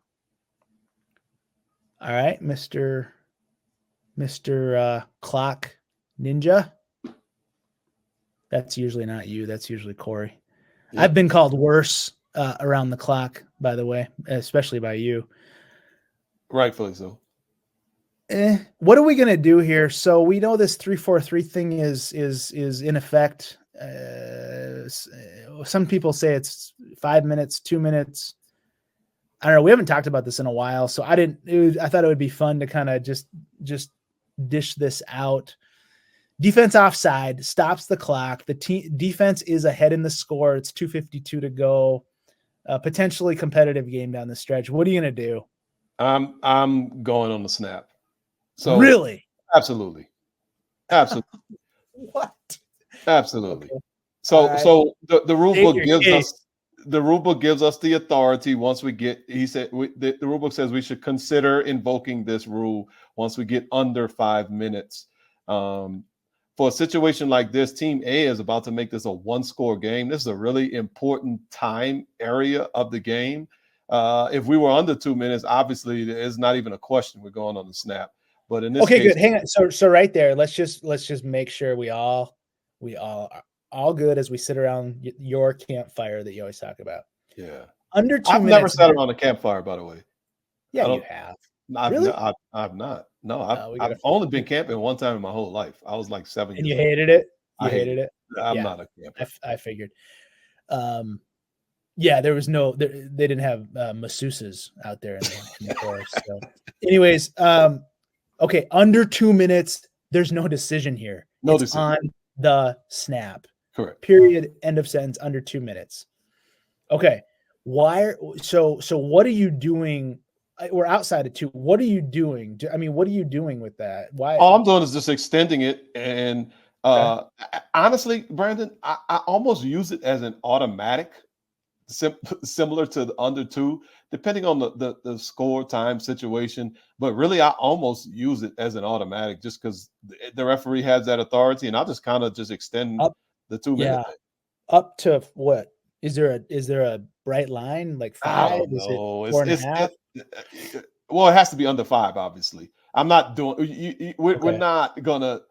All right, Mr. Clock Ninja. That's usually not you. That's usually Corey. Yep. I've been called worse around the clock, by the way, especially by you. Rightfully so. What are we going to do here? So we know this 3-4-3 thing is in effect. Some people say it's 5 minutes, 2 minutes. I don't know. We haven't talked about this in a while, so I thought it would be fun to kind of just dish this out. Defense offside stops the clock. The defense is ahead in the score. It's 2:52 to go. Potentially competitive game down the stretch. What are you going to do? I'm going on the snap. So really? Absolutely. What? Absolutely. Okay. So the rule book gives us the rule book gives us the authority once we get. He said the rule book says we should consider invoking this rule once we get under 5 minutes. For a situation like this, Team A is about to make this a one-score game. This is a really important time area of the game. If we were under 2 minutes, obviously it's not even a question. We're going on the snap. But in this case, good. Hang on. So right there, let's just make sure we all are all good as we sit around your campfire that you always talk about. Yeah. Under 2 minutes. I've never sat around a campfire, by the way. Yeah, you have. Really? I've not. No, I've only been camping one time in my whole life. I was like 7 years old. And you hated it? You hated it? I'm not a camper. I figured. Yeah, there was they didn't have masseuses out there in the forest. So, anyways, okay, under 2 minutes, there's no decision here. No it's decision. On the snap. Correct. Period. End of sentence. Under 2 minutes. Okay. So what are you doing? We're outside of 2. What are you doing? What are you doing with that? Why? All I'm doing is just extending it. And honestly, Brandon, I almost use it as an automatic, similar to the under 2, depending on the score time situation. But really, I almost use it as an automatic just because the referee has that authority, and I'll just kind of just extend the 2 minute thing. Up to what? Is there a bright line like 5? Is it 4.5? Well, it has to be under 5, obviously. I'm not doing. We're not gonna.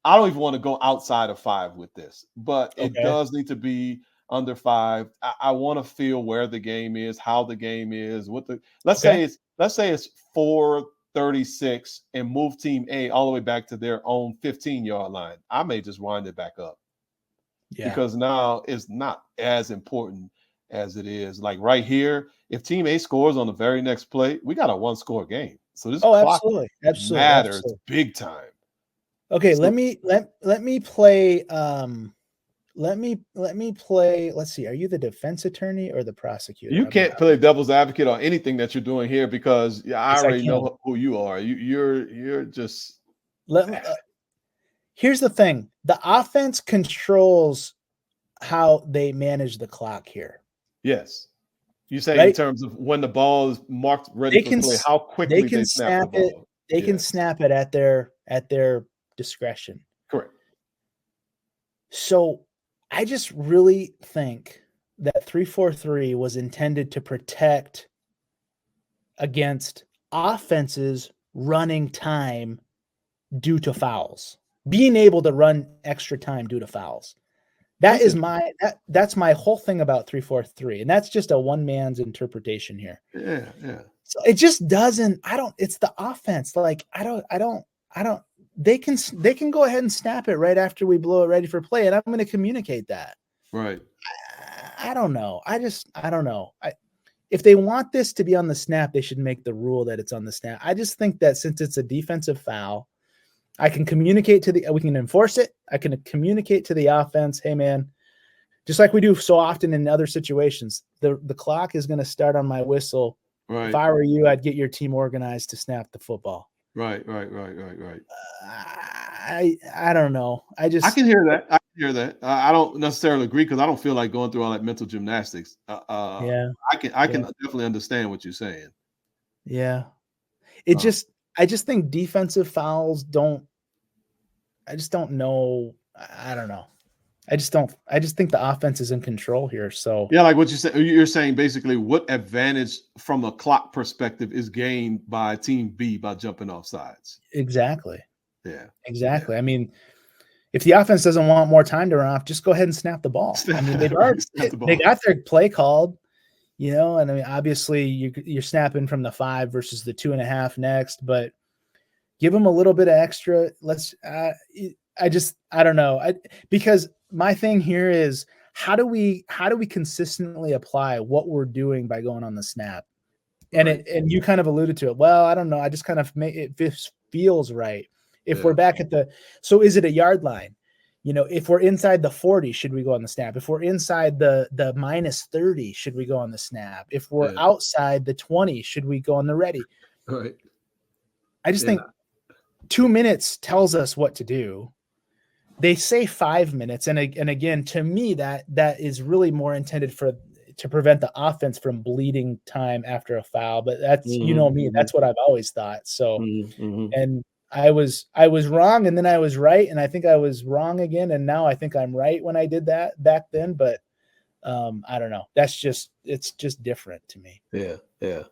I don't even want to go outside of 5 with this, but it does need to be under 5. I want to feel where the game is, how the game is. Let's say it's 4:36 and move Team A all the way back to their own 15-yard line. I may just wind it back up. Yeah. Because now it's not as important as it is. Like right here, if Team A scores on the very next play, we got a 1-score game. So this clock matters big time. Okay, so, let me play. Let me play. Let's see. Are you the defense attorney or the prosecutor? You can't play devil's advocate on anything that you're doing here because I already know who you are. You're just. Here's the thing: the offense controls how they manage the clock here. Yes, you say in terms of when the ball is marked ready for play, how quickly they can snap the ball. They can snap it at their discretion. Correct. So I just really think that 3-4-3 was intended to protect against offenses running time due to fouls, being able to run extra time due to fouls. That's my whole thing about 3-4-3, and that's just a one man's interpretation here. Yeah, yeah. So it just doesn't. It's the offense. Like I don't. They can go ahead and snap it right after we blow it ready for play, and I'm going to communicate that. Right. I don't know. I don't know. If they want this to be on the snap, they should make the rule that it's on the snap. I just think that since it's a defensive foul, I can communicate we can enforce it. I can communicate to the offense, hey man, just like we do so often in other situations, the clock is going to start on my whistle. Right. If I were you, I'd get your team organized to snap the football. Right. I don't know. I can hear that. I don't necessarily agree because I don't feel like going through all that mental gymnastics. Yeah. I can definitely understand what you're saying. Yeah. I just think defensive fouls I just don't know. I don't know. I just think the offense is in control here. So yeah, like what you said, you're saying basically what advantage from a clock perspective is gained by team B by jumping off sides. Exactly. Yeah. Exactly. Yeah. I mean, if the offense doesn't want more time to run off, just go ahead and snap the ball. I mean, they got their play called, and I mean, obviously you're snapping from the 5 versus the 2.5 next, but give them a little bit of extra. I don't know. Because my thing here is how do we consistently apply what we're doing by going on the snap? And and you kind of alluded to it. Well, I don't know. I just kind of it feels right. If we're back so is it a yard line? If we're inside the 40, should we go on the snap? If we're inside the -30, should we go on the snap? If we're outside the 20, should we go on the ready? Right. I just think 2 minutes tells us what to do. They say 5 minutes. And again, to me, that is really more intended to prevent the offense from bleeding time after a foul. But that's, me, that's what I've always thought. So, and I was wrong and then I was right. And I think I was wrong again. And now I think I'm right when I did that back then. But I don't know. It's just different to me. Yeah. Yeah.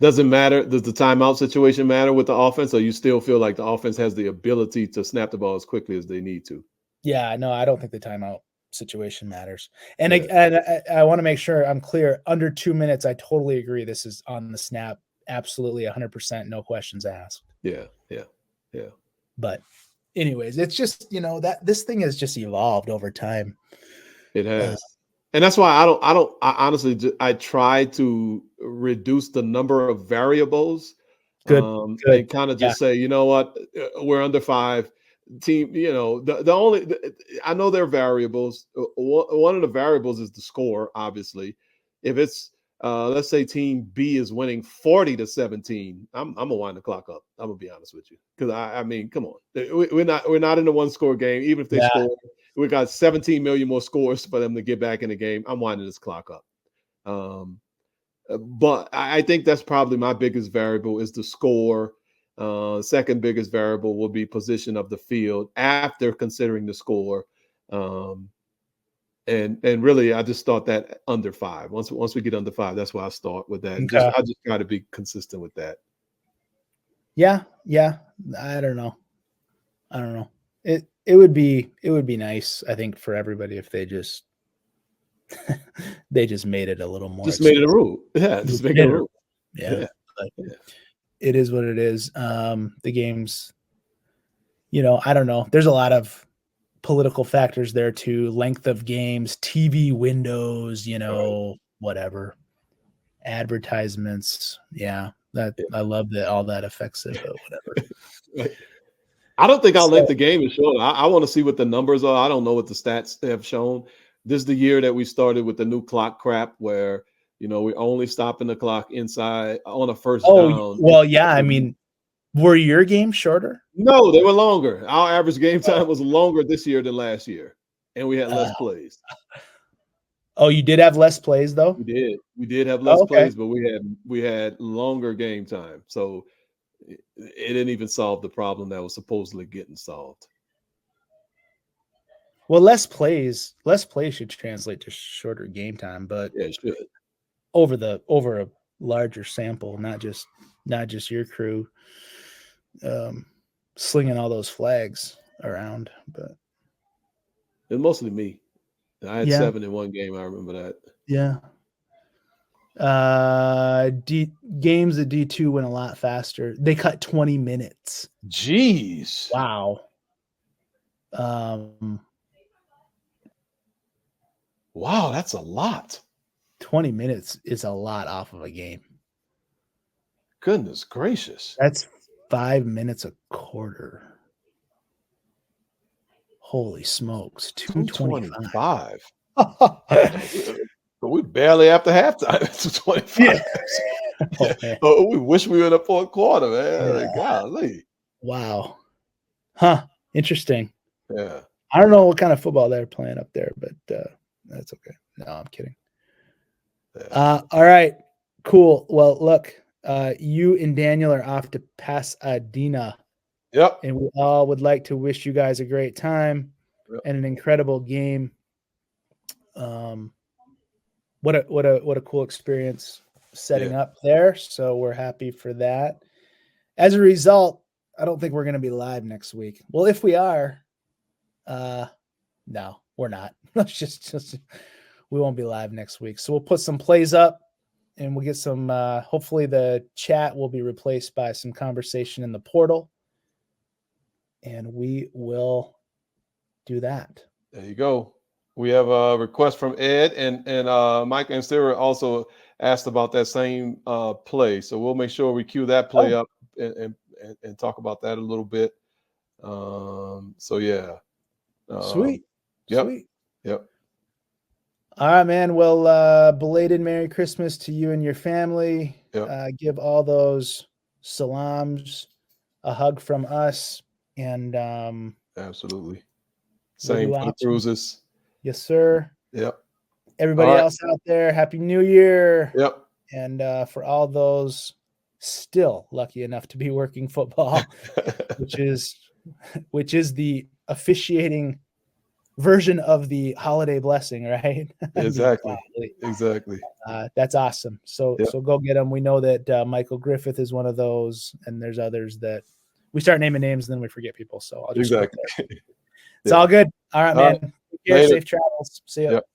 Does it matter? Does the timeout situation matter with the offense, or you still feel like the offense has the ability to snap the ball as quickly as they need to? Yeah, no, I don't think the timeout situation matters. And I want to make sure I'm clear. Under 2 minutes, I totally agree. This is on the snap. Absolutely 100%. No questions asked. Yeah. But anyways, it's just, that this thing has just evolved over time. It has. And that's why I honestly, I try to reduce the number of variables. Good. And kind of just say, you know what, we're under 5 team, the only, I know there are variables. One of the variables is the score, obviously. If it's, let's say team B is winning 40-17, I'm gonna wind the clock up. I'm gonna be honest with you. Cause I mean, come on, we're not in a 1-score game. Even if they score, we got 17 million more scores for them to get back in the game. I'm winding this clock up. But I think that's probably my biggest variable is the score. Second biggest variable will be position of the field after considering the score. And really, I just thought that under 5. Once we get under 5, that's why I start with that. Okay. I just got to be consistent with that. Yeah. I don't know. It would be nice, I think, for everybody if they just made it a little more. Just made it a rule. Yeah, just make it a rule. Yeah. It is what it is. The games, I don't know. There's a lot of political factors there too. Length of games, TV windows, whatever. Advertisements. Yeah. I love that all that affects it, but whatever. I don't think our length of game is short. I want to see what the numbers are. I don't know what the stats have shown. This is the year that we started with the new clock crap where, we're only stopping the clock inside on a first down. Well, yeah. I mean, were your games shorter? No, they were longer. Our average game time was longer this year than last year. And we had less plays. Oh, you did have less plays though? We did have less plays, but we had longer game time. So it didn't even solve the problem that was supposedly getting solved. Well, less plays should translate to shorter game time, but it should. Over a larger sample, not just your crew slinging all those flags around, but it's mostly me. I had 7 in one game. I remember that. Yeah. Games that. Yeah. Games at D2 went a lot faster. They cut 20 minutes. Jeez. Wow. Wow, that's a lot. 20 minutes is a lot off of a game. Goodness gracious. That's 5 minutes a quarter. Holy smokes. 225. We barely after halftime. It's 25. Yeah. We wish we were in the fourth quarter, man. Yeah. Golly. Wow. Huh. Interesting. Yeah. I don't know what kind of football they're playing up there, but that's okay. No, I'm kidding. Yeah. All right. Cool. Well, look, you and Daniel are off to Pasadena. Yep. And we all would like to wish you guys a great time and an incredible game. What a cool experience setting up there. So we're happy for that. As a result, I don't think we're going to be live next week. Well, if we are, no, we're not. just we won't be live next week. So we'll put some plays up and we'll get some, hopefully the chat will be replaced by some conversation in the portal. And we will do that. There you go. We have a request from Ed and Mike and Sarah also asked about that same play. So we'll make sure we cue that play up and talk about that a little bit. So yeah. Sweet. Yep. Sweet. Yep. All right, man. Well, belated Merry Christmas to you and your family. Yep. Give all those salams a hug from us. And absolutely. Same for the Cruises. Yes, sir. Yep. Everybody else out there, Happy New Year. Yep. And for all those still lucky enough to be working football, which is the officiating version of the holiday blessing, right? Exactly. Exactly. That's awesome. So go get them. We know that Michael Griffith is one of those, and there's others that we start naming names and then we forget people. So I'll just exactly. It's all good. All right, man. Take care. Safe travels. See ya. Yep.